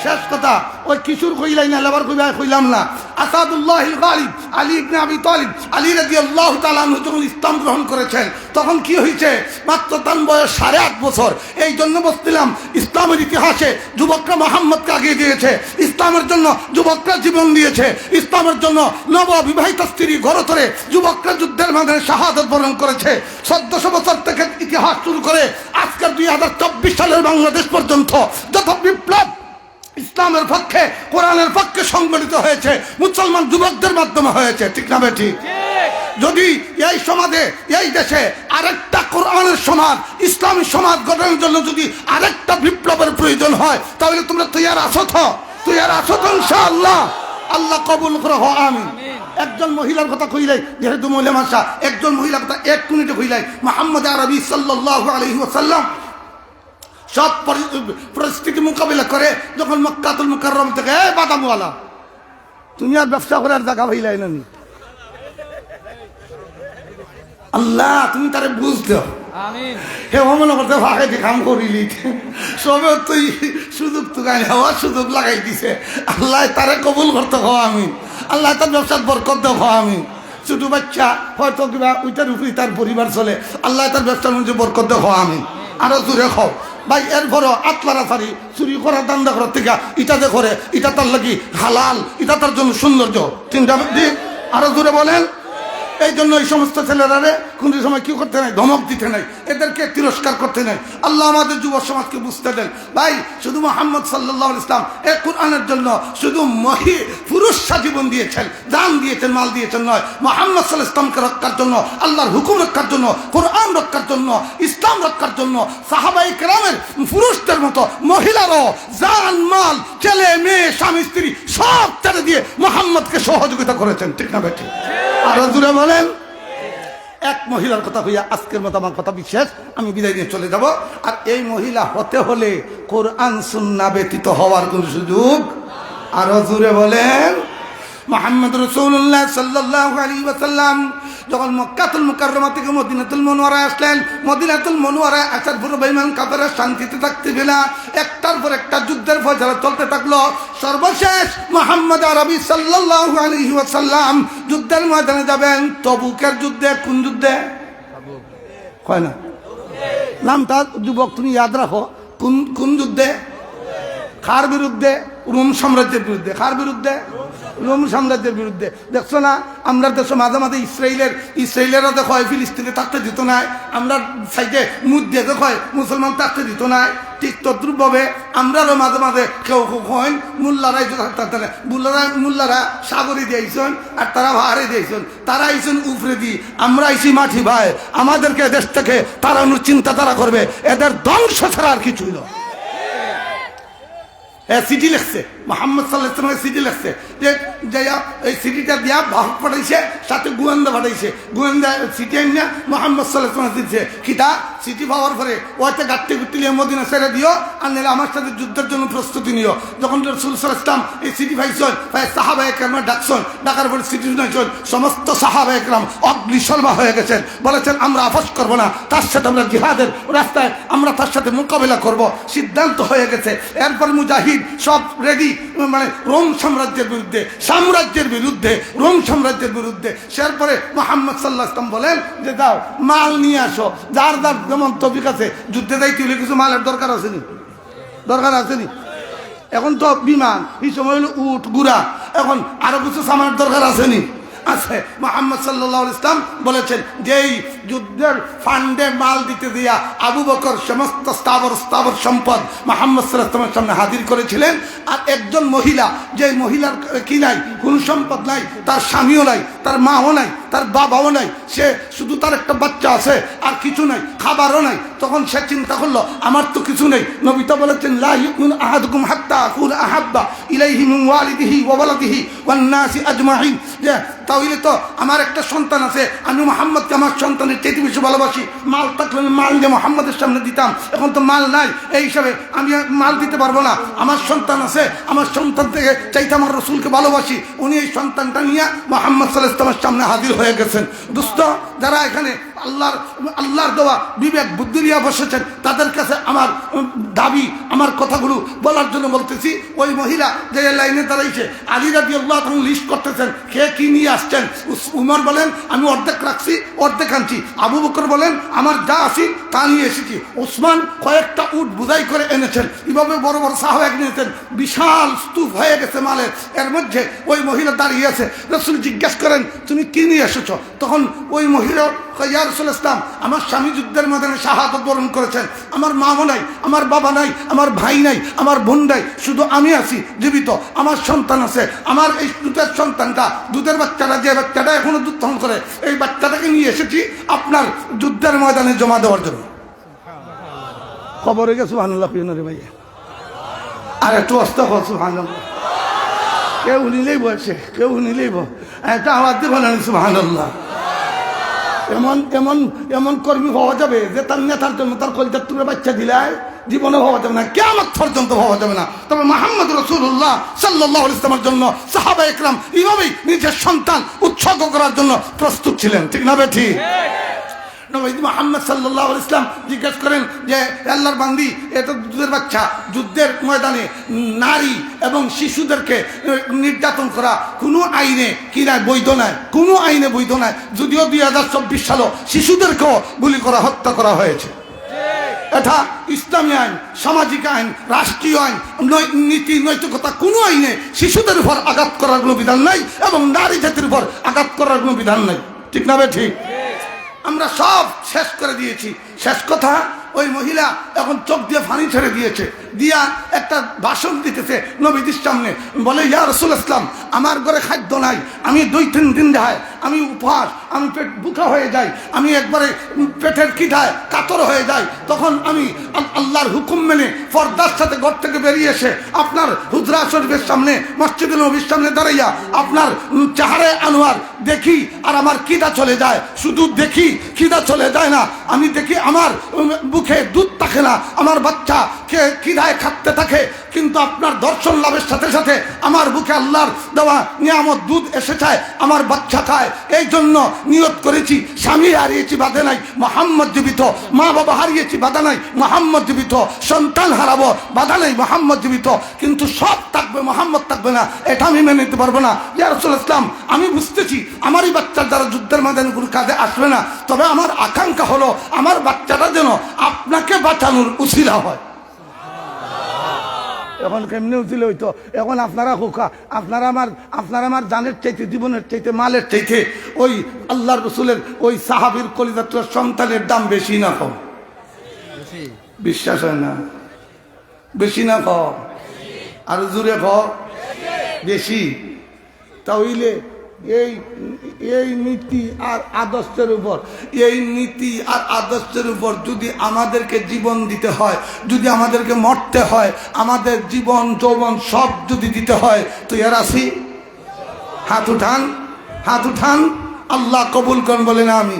শেষ কথা ওই কিশোর কইলাই না, লেবার কইলাম না। আসাদুল্লাহিল গালিব আলী ইবনে আবি তালিব, আলী রাদিয়াল্লাহু তাআলা আনহু যখন ইসলাম গ্রহণ করেছেন তখন কি হয়েছে? মাত্র তার বয়স 8.5 বছর। এই জন্য বলছিলাম ইসলামের ইতিহাসে যুবকরা মুহাম্মদকে আগিয়ে দিয়েছে, ইসলামের জন্য যুবকরা জীবন দিয়েছে, ইসলামের জন্য নববিবাহিত স্ত্রী ঘর ধরে যুবকরা যুদ্ধের ময়দানে শাহাদাত বরণ করেছে। 1400 বছর থেকে ইতিহাস শুরু করে আজকের 2024 সালের বাংলাদেশ পর্যন্ত যত বিপ্লব ইসলামের পক্ষে, কোরআনের পক্ষে সংগঠিত হয়েছে মুসলমান যুবকদের মাধ্যমে হয়েছে, ঠিক না বেঠি? যদি এই সমাজে, এই দেশে আরেকটা কোরআনের সমাজ, ইসলামী সমাজ গঠনের জন্য যদি আরেকটা বিপ্লবের প্রয়োজন হয় তাহলে তোমরা তৈয়ার আছো তো? ইনশাআল্লাহ। আল্লাহ কবুল করো, আমিন। একজন মহিলার কথা কইলাই, যেহেতু মহিলা ভাষা, একজন মহিলার কথা 1 মিনিটে কইলাই। মুহাম্মদ আরবি সাল্লাল্লাহু আলাইহি ওয়াসাল্লাম সব পরিস্থিতি মোকাবিলা করে যখন মক্কাতুল মুকাররম থেকে বাদামওয়ালা তুমি আর ব্যবসা করার জায়গা হইলাই না, আল্লাহ তুমি তারে বুঝতে আমিন। হে মনে করতে ভাগে কাম করিলি সবে তুই সুযোগ তুগাই হওয়ার সুযোগ লাগাই দিছে। আল্লাহ তারে কবুল করতে হো আমিন। আল্লাহ তার ব্যবসার বরকত দেও হো আমিন। ছোট বাচ্চা হয়তো কিবা ওইটার উপরে তার পরিবার চলে, আল্লাহ তার ব্যবসার মধ্যে বরকত দেও হো আমিন। আরো জোরে খাও। ভাই এরপরও আতলারা সারি চুরি করা দান্দা করার থেকে এটা যে করে এটা তার লাগি হালাল, এটা তার জন্য সৌন্দর্য। তিনটা দিক আরো জোরে বলেন। এই জন্য এই সমস্ত ছেলেরারে কোনো সময় কি করতে নাই, ধমক দিতে নাই, এদেরকে তিরস্কার করতে নাই। আল্লাহ আমাদের যুব সমাজকে বুঝতে দেন। ভাই শুধু মুহাম্মদ সাল্লাল্লাহু আলাইহি ইসলাম এই কোরআনের জন্য শুধু পুরুষরা জীবন দিয়েছেন, জান দিয়েছেন, মাল দিয়েছেন নয়, মুহাম্মদ সাল্লাল্লাহু আলাইহি ইসলামকে রক্ষার জন্য, আল্লাহর হুকুম রক্ষার জন্য, কোরআন রক্ষার জন্য, ইসলাম রক্ষার জন্য সাহাবায়ে কেরামের পুরুষদের মতো মহিলারাও জান মাল, ছেলে মেয়ে, স্বামী স্ত্রী সব ছেড়ে দিয়ে মুহাম্মদকে সহযোগিতা করেছেন। ঠিক না বেঠিক? আরো জোরে বলেন। এক মহিলার কথা হইয়া আজকের মতো আমার কথা বিশেষ, আমি বিদায় নিয়ে চলে যাব। আর এই মহিলা হতে হলে কোরআন সুন্নাহ ব্যতীত হওয়ার কোন সুযোগ। আরো জোরে বলেন। মুহাম্মদ রাসূলুল্লাহ সাল্লাল্লাহু আলাইহি ওয়াসাল্লাম যখন মক্কাতুল মুকাররমা থেকে মদিনাতুল মুনওয়ারায় আসলেন, মদিনাতুল মুনওয়ারায় আসার পর বেঈমান কাফেররা শান্তিতে থাকতে পেল না, একটার পর একটা যুদ্ধের ফয়সালা চলতে থাকলো। সর্বশেষ মুহাম্মদ আরবি সাল্লাল্লাহু আলাইহি ওয়াসাল্লাম যুদ্ধের ময়দানে যাবেন। তবুকের যুদ্ধে। কোন যুদ্ধে? হয় না নামটা যুবক তুমি ইয়াদ রাখো। কোন যুদ্ধে? কার বিরুদ্ধে? রোম সাম্রাজ্যের বিরুদ্ধে। কার বিরুদ্ধে? রোম সাম্রাজ্যের বিরুদ্ধে। দেখছো না আমরা দেশে মাঝে মাঝে ইসরায়েলেরা দেখো ফিলিস্তিনে থাকতে দিত না, আমরা সাইডে মুদ্দে দেখো মুসলমান থাকতে দিত না। ঠিক তদ্রুপভাবে আমরাও মাঝে মাঝে কেউ কইন মোল্লারাই মোল্লারা সাগরে দিয়েছেন আর তারা ভাড়ে দিয়েছেন, তারা আইছেন উপরে দি, আমরা আইছি মাটি ভাই। আমাদেরকে দেশ থেকে তাড়ানোর চিন্তা তারা করবে, এদের ধ্বংস ছাড়া আর কিছুই নয়। চিঠি লিখছে মুহাম্মদ সাল্লাল্লাহু আলাইহি ওয়াসাল্লাম, চিঠি লিখছে যে এই চিঠিটা দিয়া বাহক পাঠাইছে, সাথে গোয়েন্দা পাঠাইছে। গোয়েন্দা চিঠি আনিয়া মুহাম্মদ সাল্লাল্লাহু আলাইহি ওয়াসাল্লাম দিচ্ছে কিতা চিঠি পাওয়ার পরে ওইটা গাঁটতে গুটতে নিয়ে মদিনা ছেড়ে দিও, আর নাহলে আমার সাথে যুদ্ধের জন্য প্রস্তুতি নিও। যখন রাসূল সাল্লাল্লাহু আলাইহি ওয়াসাল্লাম এই চিঠি পাইছেন, সাহাবায়ে কেরাম ডাকছেন, ডাকার পরে চিঠি শুনাইছেন, সমস্ত সাহাবায়ে কেরাম অগ্নিশর্মা হয়ে গেছেন, বলেছেন আমরা আপোস করবো না, তার সাথে আমরা জিহাদের রাস্তায় আমরা তার সাথে মোকাবিলা করব, সিদ্ধান্ত হয়ে গেছে। এরপর মুজাহিদ সব রেডি, মানে রোম সাম্রাজ্যের বিরুদ্ধে, রোম সাম্রাজ্যের বিরুদ্ধে। সেরপরে মুহাম্মদ সাল্লাল্লাহু আলাইহি ওয়াসাল্লাম বলেন যে যাও মাল নিয়ে আসো, যার যার যেমন তফিক আছে। যুদ্ধে যাইতে হলে কিছু মালের দরকার আসেনি? এখন তো বিমান, এই সময় হলো উট গুড়া, এখন আরো কিছু সামানের দরকার আসেনি? আছে। মুহাম্মদ সাল্লাল্লাহু আলাইহি ওয়াসাল্লাম বলেছেন যে এই যুদ্ধের ফান্ডে মাল দিতে দিয়া আবু বকর সমস্ত স্থাবর সম্পদ মুহাম্মদ সাল্লাল্লাহু আলাইহি ওয়াসাল্লামের সামনে হাজির করেছিলেন। আর একজন মহিলা, যে মহিলার কি নাই, কোন সম্পদ নাই, তার স্বামীও নাই, তার মাও নাই, তার বাবাও নাই, সে শুধু তার একটা বাচ্চা আছে, আর কিছু নাই, খাবারও নাই। তখন সে চিন্তা করলো আমার তো কিছু নেই। নবী তো বলেছেন লা ইউমিনু আহাদুকুম হাত্তা আকুনা আহাব্বা ইলাইহি মিন ওয়ালিদিহি ওয়া ওয়ালাদিহি ওয়ান নাসি আজমাইন। যে তাহলে তো আমার একটা সন্তান আছে, আমি মুহাম্মদকে আমার সন্তানের চেয়ে বেশি ভালোবাসি। মাল থাকলে মাল দিয়ে মুহাম্মদের সামনে দিতাম, এখন তো মাল নাই, এই হিসাবে আমি মাল দিতে পারবো না। আমার সন্তান আছে, আমার সন্তান থেকে চাইতে আমার রাসূলকে ভালোবাসি। উনি এই সন্তানটা নিয়ে মুহাম্মদ সাল্লাল্লাহু আলাইহি ওয়াসাল্লামের সামনে হাজির হয়ে গেছেন। দোস্ত, যারা এখানে আল্লাহর দেওয়া বিবেক বুদ্ধি নিয়ে বসেছেন, তাদের কাছে আমার দাবি, আমার কথাগুলো বলার জন্য বলতেছি। ওই মহিলা যে লাইনে দাঁড়াইছে, আলী রাদিয়াল্লাহু তাআলা লিস্ট করতেছেন কে কি নিয়ে আসছেন। উমর বলেন আমি অর্ধেক রাখছি, অর্ধেক আনছি। আবু বকর বলেন আমার যা আছি তা নিয়ে এসেছি। ওসমান কয়েকটা উট বুঝাই করে এনেছেন। এভাবে বড় বড় সাহাবা নিয়েছেন, বিশাল স্তূপ হয়ে গেছে মালের। এর মধ্যে ওই মহিলা দাঁড়িয়ে আছে। রাসূল জিজ্ঞেস করেন তুমি কি নিয়ে এসেছো? তখন ওই মহিলা ইয়া রাসূলুল্লাহ ইসলাম, আমার স্বামী যুদ্ধের ময়দানে শাহাদাত বরণ করেছেন, আমার মাও নাই, আমার বাবা নাই, আমার ভাই নাই, আমার বোন নাই, শুধু আমি আছি জীবিত। আমার সন্তান আছে, আমার এই দুধের সন্তানটা, দুধের বাচ্চাটা, যে বাচ্চাটা এখনো দুধ পান করে, এই বাচ্চাটাকে নিয়ে এসেছি আপনার যুদ্ধের ময়দানে জমা দেওয়ার জন্য। খবর হয়ে গেছে সুবহানাল্লাহ। পিয়নরে ভাইয়া আর একটু অস্ত কর সুবহানাল্লাহ। কেউ নিলেই বলছে, কেউ নিলেই বল, একটা আওয়াজ দিয়ে বলেন সুবহানাল্লাহ। এমন এমন এমন কর্মী হওয়া যাবে যে তার নেতার জন্য তার কলিজার টুকরা বাচ্চা দিলায় জীবনে হওয়া যাবে না, কিয়ামত পর্যন্ত হওয়া যাবে না। তবে মুহাম্মদ রাসূলুল্লাহ সাল্লাল্লাহু আলাইহি ওয়াসাল্লামের জন্য সাহাবায়ে কেরাম এইভাবেই নিজের সন্তান উৎসর্গ করার জন্য প্রস্তুত ছিলেন। ঠিক না বেঠি? নবী মুহাম্মদ সাল্লাল্লাহু আলাইহি ওয়াসাল্লাম জিজ্ঞেস করেন যে আল্লাহর বান্দি, এটা দুধের বাচ্চা, যুদ্ধের ময়দানে নারী এবং শিশুদেরকে নির্যাতন করা কোনো আইনে কি নাই, বৈধ নাই, কোনো আইনে বৈধ নাই। যদিও 2024 সালে শিশুদেরকেও গুলি করা, হত্যা করা হয়েছে। এটা ইসলামী আইন, সামাজিক আইন, রাষ্ট্রীয় আইন, নীতি নৈতিকতা কোনো আইনে শিশুদের উপর আঘাত করার কোনো বিধান নাই এবং নারী জাতির উপর আঘাত করার কোনো বিধান নাই। ঠিক না বে ঠিক? আমরা সব শেষ করে দিয়েছি। শেষ কথা, ওই মহিলা এখন চোখ দিয়ে পানি ছেড়ে দিয়েছে, দিয়া একটা ভাষণ দিতেছে নবীজির সামনে। বলে, ইয়া রাসূল ইসলাম, আমার ঘরে খাদ্য নাই, আমি 2-3 দিন যায়, আমি উপহাস, আমি পেট বুকা হয়ে যাই, আমি একবারে পেটের কিঠায় কাতর হয়ে যাই। তখন আমি আল্লাহর হুকুম মেনে পর্দার সাথে ঘর থেকে বেরিয়ে এসে আপনার হুজরা শরীফের সামনে, মসজিদে নবীর সামনে দাঁড়াইয়া আপনার চেহারে আনোয়ার দেখি, আর আমার কিদা চলে যায়। শুধু দেখি, কিদা চলে যায় না, আমি দেখি আমার মুখে দুধ থাকে না, আমার বাচ্চা কে কিদায় খাটতে থাকে, কিন্তু আপনার দর্শন লাভের সাথে সাথে আমার বুকে আল্লাহর দেওয়া নিয়ামত দুধ এসে যায়, আমার বাচ্চা খায়। এই জন্য নিয়ত করেছি, স্বামী হারিয়েছি বাধা নাই, মোহাম্মদ জীবিত, মা বাবা হারিয়েছি বাধা নাই, মোহাম্মদ জীবিত, সন্তান হারাবো বাধা নাই, মোহাম্মদ জীবিত, কিন্তু সব থাকবে, মোহাম্মদ থাকবে না, এটা আমি মেনে নিতে পারবো না। ইয়া রাসূল ইসলাম, আমি বুঝতেছি আমারই বাচ্চার দ্বারা যুদ্ধের ময়দানে কোনো কাজে আসবে না, তবে আমার আকাঙ্ক্ষা হলো আমার বাচ্চাটা যেন আপনাকে বাঁচানোর উসিলা হয়। এখন কেমনি উঠিল হইতো? এখন আপনারা খোকা, আপনারা আমার জানের চাইতে, জীবনের চাইতে, মালের চাইতে ওই আল্লাহর রসুলের ওই সাহাবীর কলিজাতুর সন্তানের দাম বেশি না কম? বিশ্বাস হয় না? বেশি না কম? আর জুড়ে কম? বেশি। তাহলে এই নীতি আর আদর্শের উপর, এই নীতি আর আদর্শের উপর যদি আমাদেরকে জীবন দিতে হয়, যদি আমাদেরকে মরতে হয়, আমাদের জীবন যৌবন সব যদি দিতে হয়, তো এর আসি হাত উঠান, হাত উঠান, আল্লাহ কবুল করেন বলে না আমি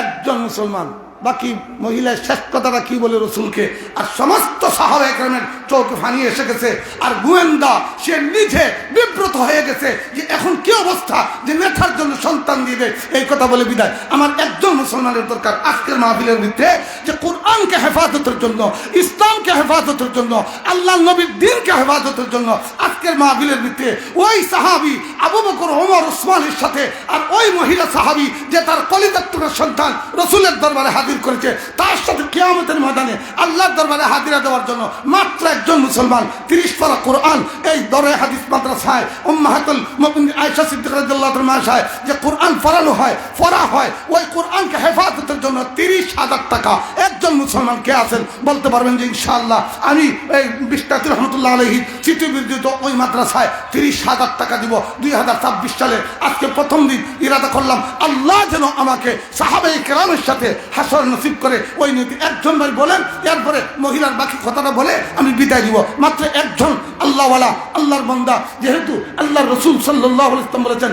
একজন মুসলমান। বাকি মহিলার শেষ কথাটা কি বলে রসুলকে, আর সমস্ত সাহাবায়ে কেরামের চোখে পানি এসে গেছে, আর গোয়েন্দা সে নিজে বিব্রত হয়ে গেছে যে এখন কি অবস্থা, যে নেতার জন্য সন্তান দিবে। এই কথা বলে বিদায়। আমার একজন মুসলমানের দরকার আজকের মাহফিলের ভিতরে, যে কোরআনকে হেফাজতের জন্য, ইসলামকে হেফাজতের জন্য, আল্লাহ নবীর দ্বীনকে হেফাজতের জন্য আজকের মাহফিলের ভিতরে ওই সাহাবী আবু বকর, ওমর, ওসমানের সাথে, আর ওই মহিলা সাহাবী যে তার কলিজাতুর সন্তান রসুলের দরবারে হাজির করেছে, তার সাথে কিয়ামতের ময়দানে আল্লাহর দরবারে হাজিরা দেওয়ার জন্য মাত্র একজন মুসলমান 30 পারা কোরআন এই দরে হাদিস মাদ্রাসায় উম্মাহাতুল মুমিনিন আয়েশা সিদ্দিকা রাদিয়াল্লাহু তাআলা মাসায় যে কোরআন পড়ানো হয়, পড়া হয়, ওই কোরআনকে হেফাজতের জন্য 30,000 টাকা একজন মুসলমান কে আছেন বলতে পারবেন যে ইনশাআল্লাহ আমি এই বিশতাতি রহমাতুল্লাহ আলাইহি চিঠিবিরোধিত ওই মাদ্রাসায় 30,000 টাকা দিব 2026 সালে। আজকে প্রথম দিন ইরাদা করলাম আল্লাহ যেন আমাকে সাহাবায়ে কেরামের সাথে হাসর নসিব করে। ওই নীতি একজন ভাই বলেন, এরপরে মহিলার বাকি কথাটা বলে আমি বিদায় দিব। মাত্র একজন আল্লাহওয়ালা, আল্লাহর বান্দা, যেহেতু আল্লাহর রাসূল সাল্লাল্লাহু আলাইহি ওয়াসাল্লাম বলেছেন,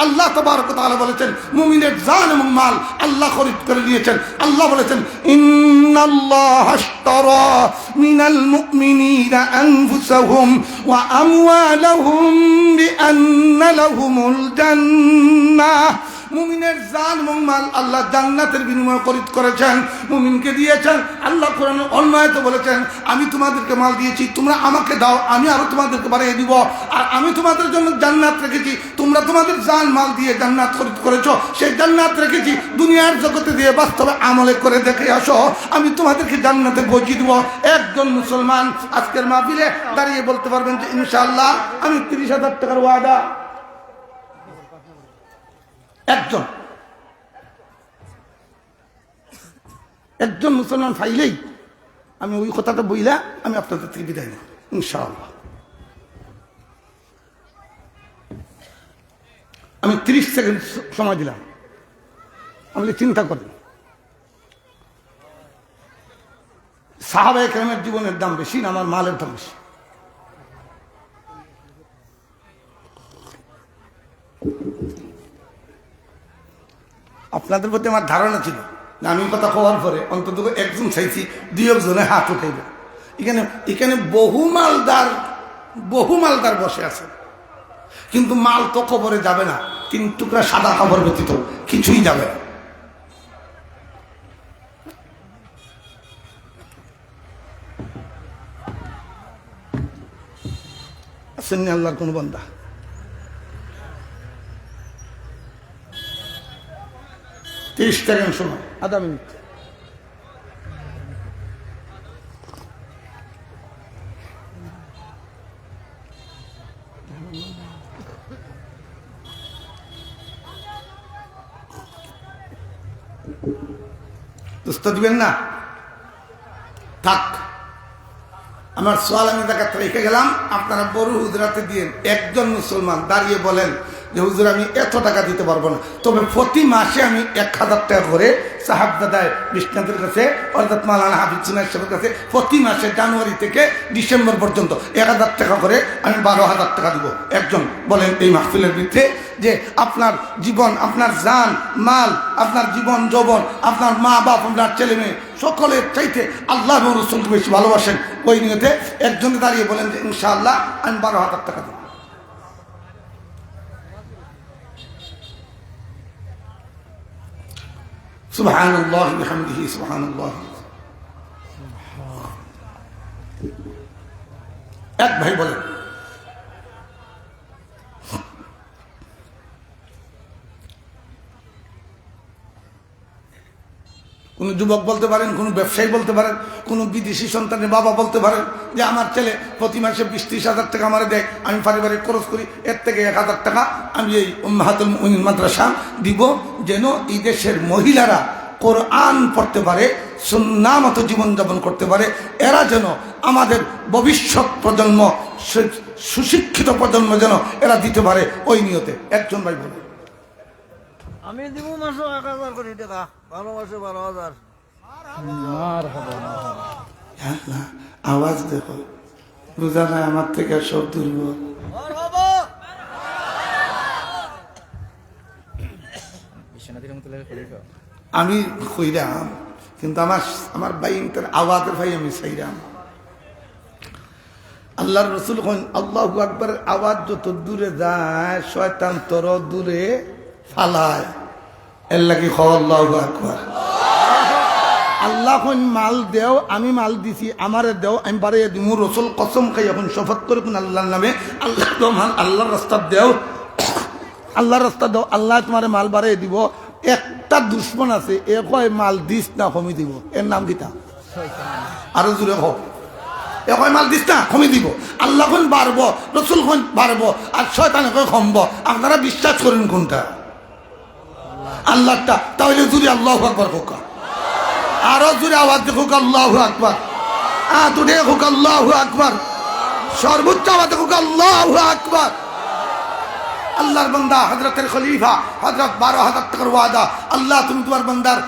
আল্লাহ তাবারক ওয়া তাআলা বলেছেন মুমিনের জান এবং মাল আল্লাহ খরিদ করে নিয়েছেন। আল্লাহ বলেছেন ইন্নাল্লাহা আশতারা মিনাল মুমিনিনা আনফুসাহুম ওয়া আমওয়ালাহুম বিআন্না লাহুমুল জান্নাহ। মুমিনের জান এবং মাল আল্লাহ জান্নাতের বিনিময়ে খরিদ করেছেন, মুমিনকে দিয়েছেন। আল্লাহ কোরআনে অন্য আয়াতে বলেছেন আমি তোমাদেরকে মাল দিয়েছি, তোমরা আমাকে দাও, আমি আরো তোমাদেরকে বাড়িয়ে দিব। আর আমি তোমাদের জন্য জান্নাত রেখেছি, তোমরা তোমাদের জান মাল দিয়ে জান্নাত খরিদ করেছো, সেই জান্নাত রেখেছি দুনিয়ার জগতে দিয়ে বাস্তবে আমলে করে দেখে আসো, আমি তোমাদেরকে জান্নাতে পৌঁছে দিব। একজন মুসলমান আজকের মাহফিলে দাঁড়িয়ে বলতে পারবেন যে ইনশাআল্লাহ আমি 30,000 টাকার ওয়াদা, একজন মুসলমান ফাইলেই আমি ওই কথাটা বইলা আমি আপনাদের থেকে বিদায় নেব ইনশাআল্লাহ। আমি 30 সেকেন্ড সময় দিলাম, আমি চিন্তা করেন। সাহাবায়ে কেরামের জীবনের দাম বেশি না আমার মালের দাম বেশি? আপনাদের প্রতি আমার ধারণা ছিল না, আমি কথা কওয়ার পরে অন্তত একজন চাইছি 2 একজনে হাত উঠাইবে। এখানে বহু মালদার বসে আছে, কিন্তু মাল তো কবরে যাবে না, 3 টুকরা সাদা কাপড় ব্যতীত কিছুই যাবে না। আসেননি আল্লাহর কোন বান্দা? ত্রিশ সেকেন্ড সময়, আধা মিনিট। দোস্ত দিবেন না? থাক, আমার সোয়াল আমি দেখাতে রেখে গেলাম, আপনারা বড় হুজরাতে দিয়ে একজন মুসলমান দাঁড়িয়ে বলেন যে হুজুর আমি এত টাকা দিতে পারবো না, তবে প্রতি মাসে আমি 1000 টাকা করে সাহাবজাদায় বিশ্বনাথের কাছে অর্থাৎ মাওলানা হাফিজ সুনাইর সাহেবের কাছে প্রতি মাসে জানুয়ারি থেকে ডিসেম্বর পর্যন্ত 1000 টাকা করে আমি 12,000 টাকা দিব। একজন বলেন এই মাহফিলের ভিতরে যে আপনার জীবন, আপনার জান মাল, আপনার জীবন যৌবন, আপনার মা বাপ, আপনার ছেলে মেয়ে সকলের চাইতে আল্লাহ এবং রসুলকে বেশি ভালোবাসেন, ওই নিয়তে একজনে দাঁড়িয়ে বলেন যে ইনশাআল্লাহ আমি 12,000 টাকা দিব। সুবহানাল্লাহ বিহামদিহি সুবহানাল্লাহ। এক ভাই বলেন, কোন যুবক বলতে পারেন, কোন ব্যবসায়ী বলতে পারেন, কোন বিদেশি সন্তানের বাবা বলতে পারেন যে আমার ছেলে প্রতি মাসে 20-30 হাজার টাকা আমার দেয়, আমি পারিবারিক খরচ করি, এর থেকে 1000 টাকা আমি এই উম্মাহাতুল মুমিনিন মাদ্রাসা দিব, যেন এই দেশের মহিলারা কোরআন পড়তে পারে, সুন্নাহ মতো জীবনযাপন করতে পারে, এরা যেন আমাদের ভবিষ্যৎ প্রজন্ম, সুশিক্ষিত প্রজন্ম যেন এরা দিতে পারে, ওই নিয়তে একজন ভাই বলে। আমি দিব মাসে 1000 কোটি টাকা, ভালো মাসে 12,000। আওয়াজ দেখো, বুঝা নাই আমার থেকে সব দুর্বল। আমি কইরাম, কিন্তু আমার বাইনটার আওয়াজের ভাই আমি চাইরাম। আল্লাহর রসুল কইন আল্লাহু আকবার আওয়াজ যত দূরে যায় শয়তান তর দূরে ফালায়, এর লাগি খ আল্লাহু আকবার। আল্লাহ কইন মাল দেও, আমি মাল দিছি, আমারে দেও, আমি বাড়িয়ে দিমু। রসুল কসম খাই এখন শপথ করে কোন আল্লাহর নামে, আল্লাহ তো মাল আল্লাহর রাস্তা দেও, আল্লাহর রাস্তা দেও, আল্লাহ তোমার মাল বাড়িয়ে দিব। একটা দুশ্মন আছে, এ কয় মাল দিস না কমি দিব, এর নাম কিতা? আরো জোরে হোক, এ কয় মাল দিস না কমি দিব। আল্লাহ কোন বাড়বো, রসুল কোন বাড়বো, আর শয়তানে কয় কমব। আপনারা বিশ্বাস করেন কোনটা? আল্লাহটা। তাহলে জুড়ে আল্লাহু আকবার হোক, আরো জোরে আওয়াজ দেখুক আল্লাহু আকবার, তুলে হোক আল্লাহু আকবার, সর্বোচ্চ আওয়াজ দেখুক আল্লাহু আকবার। আল্লাহর বান্দা হযরতের খলিফা হযরত 12,000 টাকার ওয়াদা, আল্লাহ তুমি তোমার বান্দার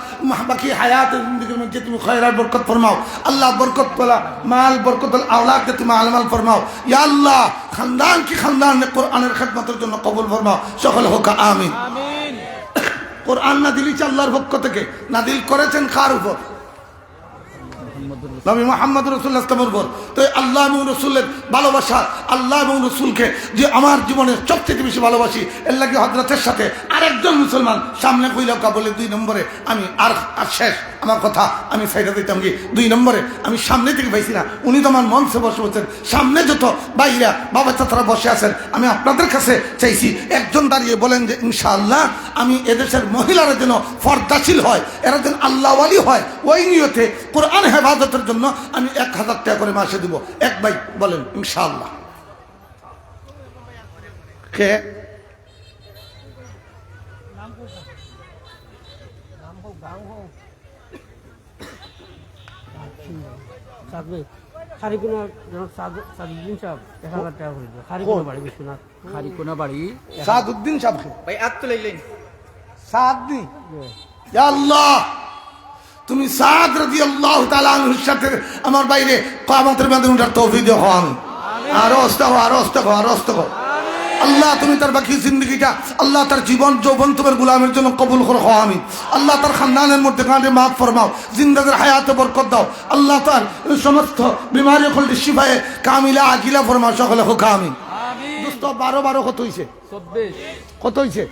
বাকি হায়াত জিন্দেগির মধ্যে তুমি খয়রাত বরকত ফরমাও। আল্লাহ বরকত পলা মাল বরকতুল আওলাদ কে তুমি আলমাল ফরমাও। ইয়া আল্লাহ খানদান কি খানদান কোরআনের খিদমতের জন্য কবুল ফরমাও, সকল হোক আমিন। আমিন। কোরআন নাযিল আল্লাহর পক্ষ থেকে, নাযিল করেছেন কার উপর? নবী মুহাম্মদ রাসূলুল্লাহ সাল্লাল্লাহু আলাইহি ওয়াসাল্লাম। তো আল্লাহ এবং রাসূলের ভালোবাসা, আল্লাহ এবং রাসূলকে যে আমার জীবনের সবচেয়ে বেশি ভালোবাসি, এর লাগি হযরতের সাথে আরেকজন মুসলমান সামনে কইলা কা বলে 2 নম্বরে আমি আর শেষ আমার কথা আমি সাইডা দিতাম কি 2 নম্বরে আমি সামনে থেকে পাইছি না, উনি তো আমার মঞ্চে বসে বসেন, সামনে যত বাইরা বাবা চাচারা বসে আছেন, আমি আপনাদের কাছে চাইছি একজন দাঁড়িয়ে বলেন যে ইনশাআল্লাহ আমি এদেশের মহিলারা যেন পর্দাশীল হয়, এরা যেন আল্লাহওয়ালি হয়, ওই নিয়তে কোরআন হেফাজতের জন্য আমি 1000 টাকা করে মাসে দিব। এক ভাই বলেন ইনশাআল্লাহ। কে? খারিকোনা বাড়ি সাদউদ্দিন সাহেব ভাই আত তো লাইলেন সাদনি। ইয়া আল্লাহ তুমি সাদ রাদিয়াল্লাহু তাআলা আনহুর সাথে আমার বাইরে কিয়ামতের ময়দানে উঠার তৌফিক দাও। আমিন। আরো আস্তাগফির, আরো আস্তাগফির, আরো আস্তাগফির। আল্লাহ তুমি তার বাকি জিন্দগিটা, আল্লাহ তার জীবন যৌবন তোমার গোলামের জন্য কবুল করো। আমিন। আল্লাহ তার খানদানের মধ্যে কাঁধে মাফ ফরমাও, জিন্দাদের হায়াতে বরকত দাও। আল্লাহ তার সমস্ত বিমারি খলটি শিফায়ে কামিলা আজিলা ফরমাও, সকলে হোক আমিন। দোস্ত 12 কত হইছে? 24 কত হইছে?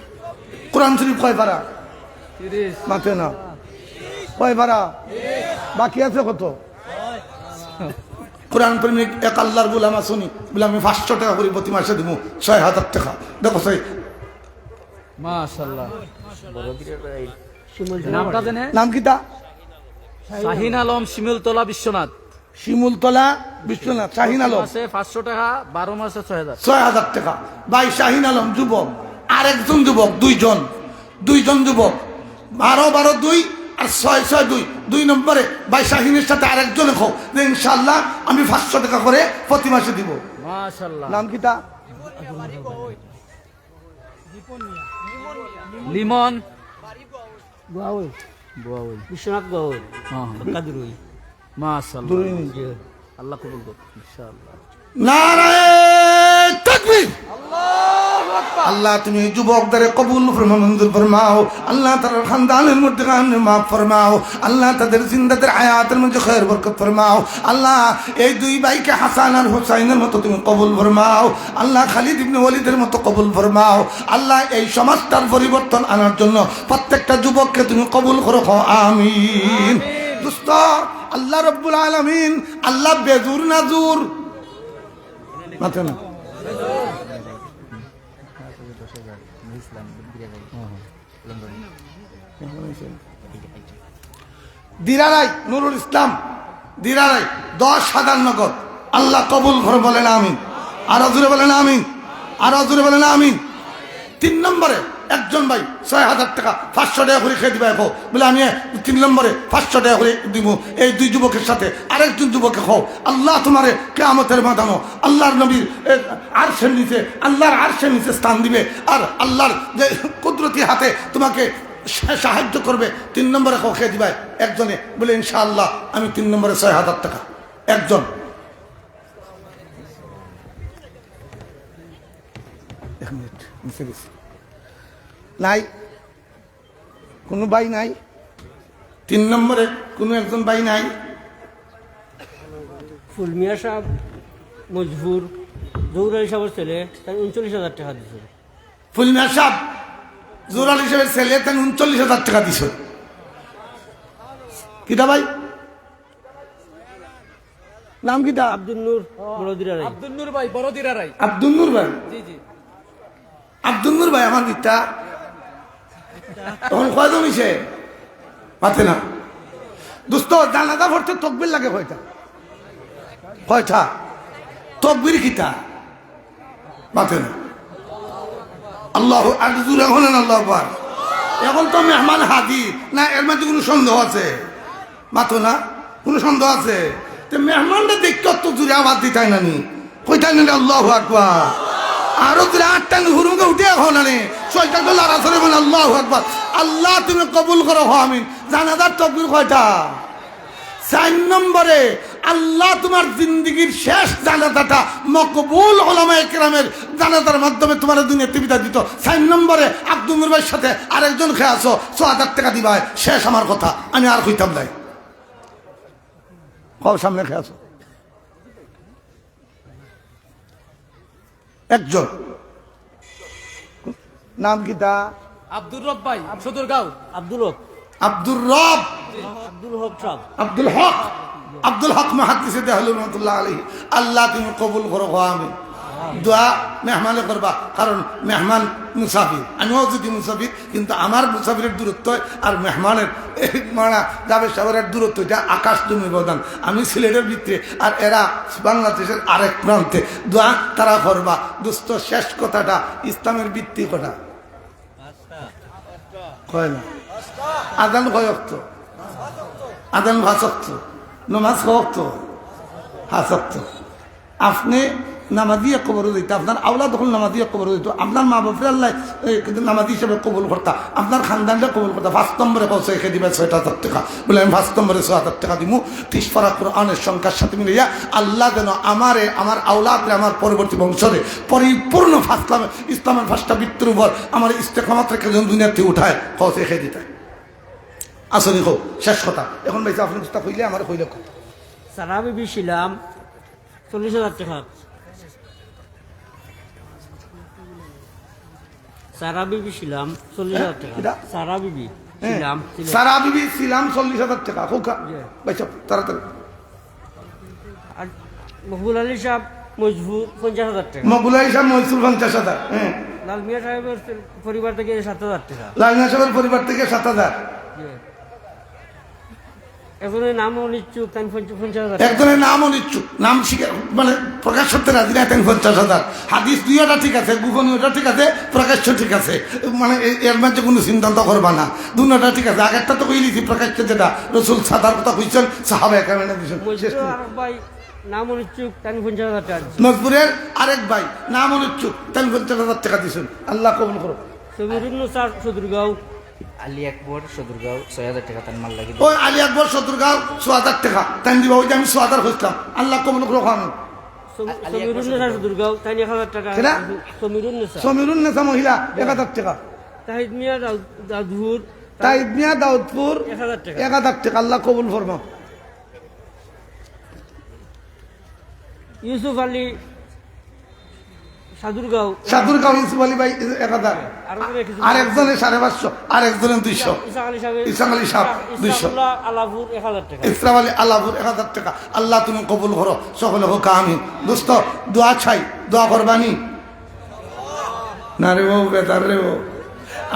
কোরআন শরীফ কয় পারা? 30 মাথে না কয় পারা? বাকি আছে কত? কোরআন প্রেমিক এক আল্লাহর গোলাম আসুনি বলে আমি 500 টাকা করে প্রতি মাসে দিব, 6000 টাকা। দেখো সেই মাশাআল্লাহ। নামটা জানে? নাম কিতা? শাহিন আলম শিমুলতলা বিশ্বনাথ। শিমুলতলা বিশ্বনাথ শাহিন আলম মাসে 500 টাকা, 12 মাসে 6000। 6,000 টাকা। ভাই শাহিন আলম যুবক, আরেকজন যুবক, দুইজন যুবক, 12 2 আর 6 2। 2 নম্বরে ভাই শাহিনের সাথে আরেকজনে খো যে ইনশাআল্লাহ আমি 500 টাকা করে প্রতি মাসে দিব। মাশাআল্লাহ। নাম কিটা? লিমন বাউল বুয়াউল। বিশ্বনাথ বাউল হ্যাঁ কাদুরুই মাশাআল্লাহ, আল্লাহ কবুল করুন ইনশাআল্লাহ। নারায়ে তাকবীর। আল্লাহ তুমি যুবকদের কবুল ফরমাও, মঞ্জুর ফরমাও। আল্লাহ তাদের খানদানের মধ্যে মাফ ফরমাও। আল্লাহ তাদের জিন্দাদের হায়াতের মধ্যে খৈর বরকত ফরমাও। আল্লাহ এই দুই ভাইকে হাসান আর হুসাইনের মতো তুমি কবুল ফরমাও। আল্লাহ খালিদ ইবনে ওয়ালিদের মতো কবুল ফরমাও। আল্লাহ এই সমাজটার পরিবর্তন আনার জন্য প্রত্যেকটা যুবককে তুমি কবুল করো, আমিন। দোস্ত আল্লাহ রব্বুল আলামিন, আল্লাহ বেজুর নাজুর মাথা না দিরারাই নুরুল ইসলাম দিরারাই 10,000 নগদ। আল্লাহ কবুল করে বলেন আমিন। আর জোরে বলেন আমিন, আর জোরে বলেন আমিন। 3 নম্বরে একজন ভাই 6,000 টাকা 500 টাকা করে খেয়ে দিবে বলে আমি 3 নম্বরে 500 টাকা করে দিব। এই দুই যুবকের সাথে আরেকজন যুবকে খাও। আল্লাহ তোমারে কিয়ামতের মাদানো আল্লাহর নবীর আরশের নিচে, আল্লাহর আরশের নিচে স্থান দিবে। আর আল্লাহর যে কুদরতি হাতে তোমাকে সাহায্য করবে। 3 নম্বরে খাও খেয়ে দিবে একজনে বলে ইনশাআল্লাহ আমি 3 নম্বরে 6,000 টাকা একজন। এক মিনিট মিশে গেছি। নাই কোনো ভাই নাই? 3 নম্বরে কোনো একজন ভাই নাই? ফুলমিয়া সাহেব মজবুর জৌরালি সাহেবের ছেলে তার 39,000 টাকা দিচ্ছে। ফুলমিয়া সাহেব জোরাল হিসেবে ছেলে তাই 39,000 টাকা দিছ। কিটা ভাই নাম কিটা? আব্দুল নূর বড়দিরারাই। আব্দুল নূর ভাই, বড় দিরারাই। আব্দুল নূর ভাই। জি জি। আব্দুল নূর ভাই আমার বিটা তখন কয় জমিছে পাতে না। দোস্ত জানাজা ভরতে তকবির লাগে কয়টা তকবির কিতা পাতে না। আল্লাহ এখন আল্লাহ আকবার। এখন তো মেহমান হাজির না, এর মধ্যে কোনো সন্দেহ আছে? মাতো না, কোনো সন্দেহ আছে? মেহমানটা দেখতে তো জুড়ে আবার দিতাই নানি কইতাই না আল্লাহ আকবার। আরো 8টা হুরুমকে উঠে এখন আনে 6টা তো লড়া চলে বলে আল্লাহ আকবার। আল্লাহ তুমি কবুল করো আমিন। জানাজার তকবীর কয়টা? 4 নম্বরে আল্লাহ তোমার জিন্দিগির শেষ জানাজাটা মকবুল উলামায়ে কেরামের জানাজার মাধ্যমে তোমার দুনিয়াতে বিদায় দিত। 4 নম্বরে আব্দুল নূর ভাইয়ের সাথে আরেকজন খেয়ে আসো 6,000 টাকা দিবা। শেষ আমার কথা, আমি আর কইতাম নাই। কও সামনে খেয়ে আসো একজন। নাম কিটা? আব্দুর রব ভাই, সদরগাঁও। আব্দুল হক আব্দুর রব, আব্দুল হক সাহেব। আব্দুল হক, আব্দুল হক মুহাদ্দিসে দেহলুল রহমাতুল্লাহ আলাইহি। আল্লাহ তুমি কবুল করো আমিন। দোয়া মেহমানে করবা, কারণ মেহমান মুসাফির, আমিও যদি মুসাফির, কিন্তু আমার মুসাফিরের দূরত্ব আর মেহমানের মারা যাবে সাগরের দূরত্ব এটা আকাশ জমি ব্যবধান। আমি সিলেটের ভিতরে আর এরা বাংলাদেশের আরেক প্রান্তে। দোয়া তারা করবা। দোস্ত শেষ কথাটা ইসলামের ভিত্তি কথা কয় না। আদান কয় অক্ত? আদান 5 ওয়াক্ত। নমাজ কয় ওয়াক্ত? 5 ওয়াক্ত। আপনি নামাজি কবর দিত, আপনার আওলা তখন নামাজি কবর দিত, আপনার মা বাপরে আল্লাহ নামাজি হিসেবে কবুল করতা, আপনার খানদানটা কবুল করতা। 5 নম্বরে পৌঁছে রেখে দিবে 6,000 টাকা বলে আমি 5 নম্বরে 6,000 টাকা দিব। 30 পারা কোরআনের সংখ্যার সাথে মিলিয়া আল্লাহ যেন আমারে, আমার আওলাদরে, আমার পরবর্তী বংশরে পরিপূর্ণ ইসলামের 5টা বৃত্তির উপর আমার ইস্তেকামত রেখে যেন দুনিয়াতে উঠায় পৌঁছে রেখে দিতে। আসলে হোক শেষ কথা। এখন ভাই আপনি চেষ্টা কইলে আমার কইলে সারা বিবি ছিলাম 40,000 টাকা। সারা বিবি ছিলাম 40,000 টাকা। সারা বিবি ছিলাম সারা বিবি ছিলাম 40,000 টাকা। খোকা ভাই সব তাড়াতাড়ি। আর মকবুল আলী সাহেব মজবুর 50,000 টাকা। মকবুল আলী সাহেব মজবুর 50,000। হ্যাঁ। লাল মিয়া সাহেবের পরিবার থেকে 7,000 টাকা। লাল মিয়া সাহেবের পরিবার থেকে 7,000। একজনের নাম অনিচ্ছুক তাই 50,000 একজনের নাম অনিচ্ছুক, নাম স্বীকার মানে প্রকাশ করতে রাজি না, 50,000। হাদিস দুইটা ঠিক আছে, গোপনীয়টা ঠিক আছে, প্রকাশ্য ঠিক আছে, মানে এর মাঝে কোনো সিদ্ধান্ত করবা না, দুটা ঠিক আছে। আগেরটা তো কইলিছি প্রকাশ্য, যেটা রসুল সাদার কথা কইছেন, সাহাবা একরামের দিয়েছেন। মজবুর আরেক ভাই নাম অনিচ্ছুক তাই 50,000 টাকা দিছে। নজপুরের আরেক ভাই নাম অনিচ্ছুক, তাই 50,000 টাকা দিয়েছেন। আল্লাহ কবুল করো। সবিরুন্নসার সদরগাঁও আলী আকবর সদরগাঁও 6,000 টাকা তার মাল লাগে। ওই আলী আকবর সদরগাঁও 6,000 টাকা তাই দিবা, ওই যে আমি 6,000 খুঁজতাম। আল্লাহ কবুল করো। খান সমিরুন্নসার সদরগাঁও তাই 1,000 টাকা। কেনা? সমিরুন্নসা সমীরুন নেতা মহিলা 1,000 টাকা। তাহিদ মিয়া দাউদপুর তাইদ মিয়া দাউদপুর 1,000 টাকা। 1,000 টাকা। আল্লাহ কবুল ফরমা। ইউসুফ আলী সাদুরগাঁও সাদুরগাঁও ইউসুফ আলী ভাই 1,000। আর একজনের 550, আর একজনের 200। ইসাক আলী সাহেব 200। আলাপুর 1,000 টাকা। ইসলাম আলী আলাপুর 1,000 টাকা। আল্লাহ তুমি কবুল করো, সকলে হোক আমিন। দোস্ত দোয়া চাই, দোয়া করবানি না রে বউ, বেতার রে বউ।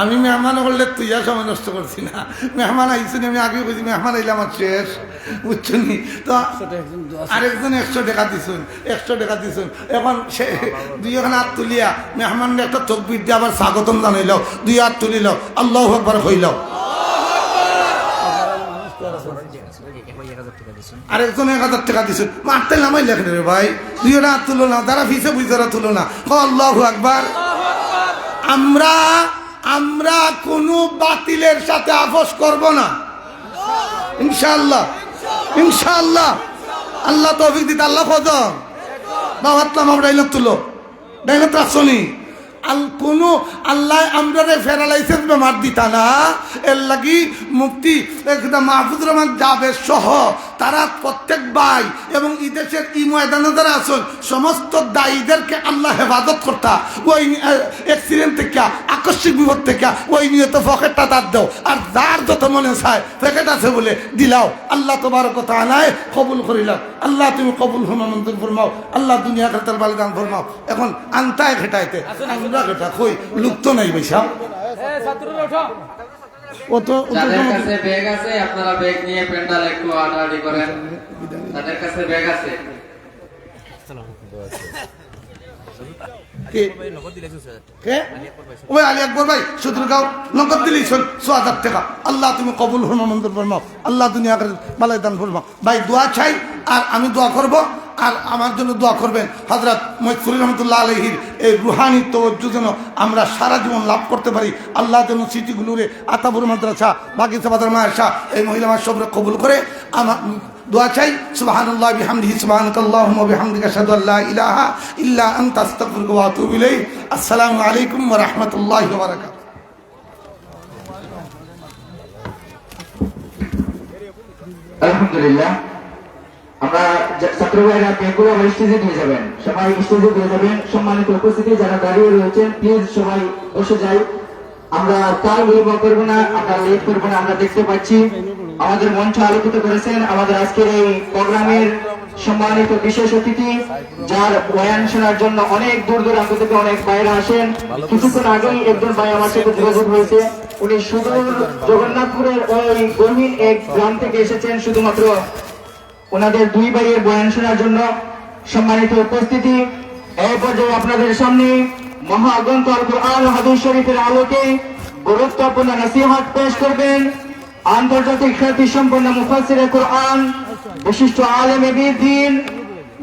আমি মেহমান করলে তুই আর সময় নষ্ট করছি না। মেহমান আইসি, আমি আগে বলছি মেহমান আইলে আমার শেষ, বুঝছো নি? তো আরেকজন 100 টাকা দিছুন, 100 টাকা দিছুন। এখন সে 2 হাত তুলিয়া মেহমানকে একটা তকবির দিয়ে আবার স্বাগতম জানাইল, 2 হাত তুলিল, আল্লাহু আকবার হইল। আরেকজন 1,000 টাকা দিছুন। মারতে নামাই লেখেন রে ভাই, 2 হাত তুলো না, তারা ফিসে বুঝারা তুলো না। আল্লাহু আকবার। আমরা কোনো বাতিলের সাথে আপোষ করব না, ইনশাআল্লাহ, ইনশাআল্লাহ। আল্লাহ তৌফিক দিতে। আল্লাহ কদম বাবাতলাম আমরা ডাইলগ তুলো, ডাইলগ রাখছনি। কোনো আল্লাহ আমরা ফেরালাইসেন্স বেমার দিতা না। এর লাগি মুফতি মাহফুজুর রহমান জাবেদ সহ তারা প্রত্যেক ভাই এবং এই দেশের ই ময়দানে যারা আছেন সমস্ত দায়ীদেরকে আল্লাহ হেফাজত করতা। ওই অ্যাক্সিডেন্ট থেকে, আকস্মিক বিপদ থেকে ওই নিয়ত পকেটটা তার দাও, আর যার যত মনে চায় প্যাকেট আছে বলে দিলাও। আল্লাহ তোমার কথা আনায় কবুল করিলাম। আল্লাহ তুমি কবুল ফরমাও, মঞ্জুর ফরমাও। আল্লাহ দুনিয়া খেতার বালিদান ফরমাও। এখন আনতায় খেটাইতে আমরা খেটা কই লুক তো নাই পয়সা। ও তো যাদের কাছে ব্যাগ আছে আপনারা ব্যাগ নিয়ে প্যান্ডাল একটু আটাআটি করেন। যাদের কাছে ব্যাগ আছে ওই আলী আকবর ভাই সদরগাঁও নগদ দিলেই 6,000 টাকা। আল্লাহ তুমি কবুল ফরমাও, মঞ্জুর ফরমাও। আল্লাহ দুনিয়া বালাই দান ফরমাও। ভাই দোয়া চাই, আর আমি দোয়া করব, আর আমার জন্য দোয়া করবেন। হযরত মৈত্রী রহমতুল্লাহ আলাইহির এই রুহানি তওজ্জুহ যেন আমরা সারা জীবন লাভ করতে পারি। আল্লাহ যেন স্মৃতিগুলোরে আতাবুর মাদ্রাসা, বাগিচা বাজার মায়েশা এই মহিলা আমার সবরে কবুল করে। আমার দোয়া চাই। সুবহানাল্লাহ বিহামদিহি সুবহানাকাল্লাহুম্মা ওয়া বিহামদিকা আশহাদু আল্লা ইলাহা ইল্লা আনতা আস্তাগফিরুকা ওয়া আতুবু ইলাইক। আসসালামু আলাইকুম ওয়া রাহমাতুল্লাহি ওয়া বারাকাতুহু। আলহামদুলিল্লাহ। আমরা ছাত্র ভাইরা ব্যাগগুলো আবার স্টেজে দিয়ে যাবেন, সবাই স্টেজে দিয়ে যাবেন। সম্মানিত উপস্থিতি যারা দাঁড়িয়ে রয়েছেন প্লিজ সবাই বসে যাই। আমরা তার বিলম্ব করবো না, আমরা লেট করবো না। আমরা দেখতে পাচ্ছি আমাদের মঞ্চ আলোকিত করেছেন আমাদের আজকের এই প্রোগ্রামের সম্মানিত বিশেষ অতিথি, যার বয়ান শোনার জন্য অনেক দূর দূরান্ত থেকে অনেক ভাইরা আসেন। কিছুক্ষণ আগেই একজন ভাই আমার সাথে যোগাযোগ হয়েছে, উনি সুদূর জগন্নাথপুরের ওই গহীন এক গ্রাম থেকে এসেছেন শুধুমাত্র ওনাদের 2 ভাইয়ের বয়ান শোনার জন্য। সম্মানিত উপস্থিতি, এই পর্যায়ে আপনাদের সামনে মহাগ্রন্থ আল কুরআন ও হাদিস শরীফের আলোকে গুরুত্বপূর্ণ নসিহত পেশ করবেন আন্তর্জাতিক খ্যাতি সম্পন্ন মুফাসসিরে কুরআন, বিশিষ্ট আলেমে দ্বীন,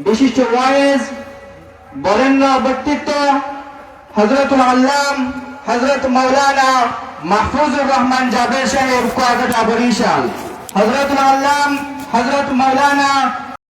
বিশিষ্ট ওয়াইজ বরেণ্য ব্যক্তিত্ব হযরতুল আল্লাম হযরত মাওলানা মাহফুজুর রহমান জাবের সাহেব কুয়াকাটা বরিশাল। হযরতুল আল্লাম হযরত মাওলানা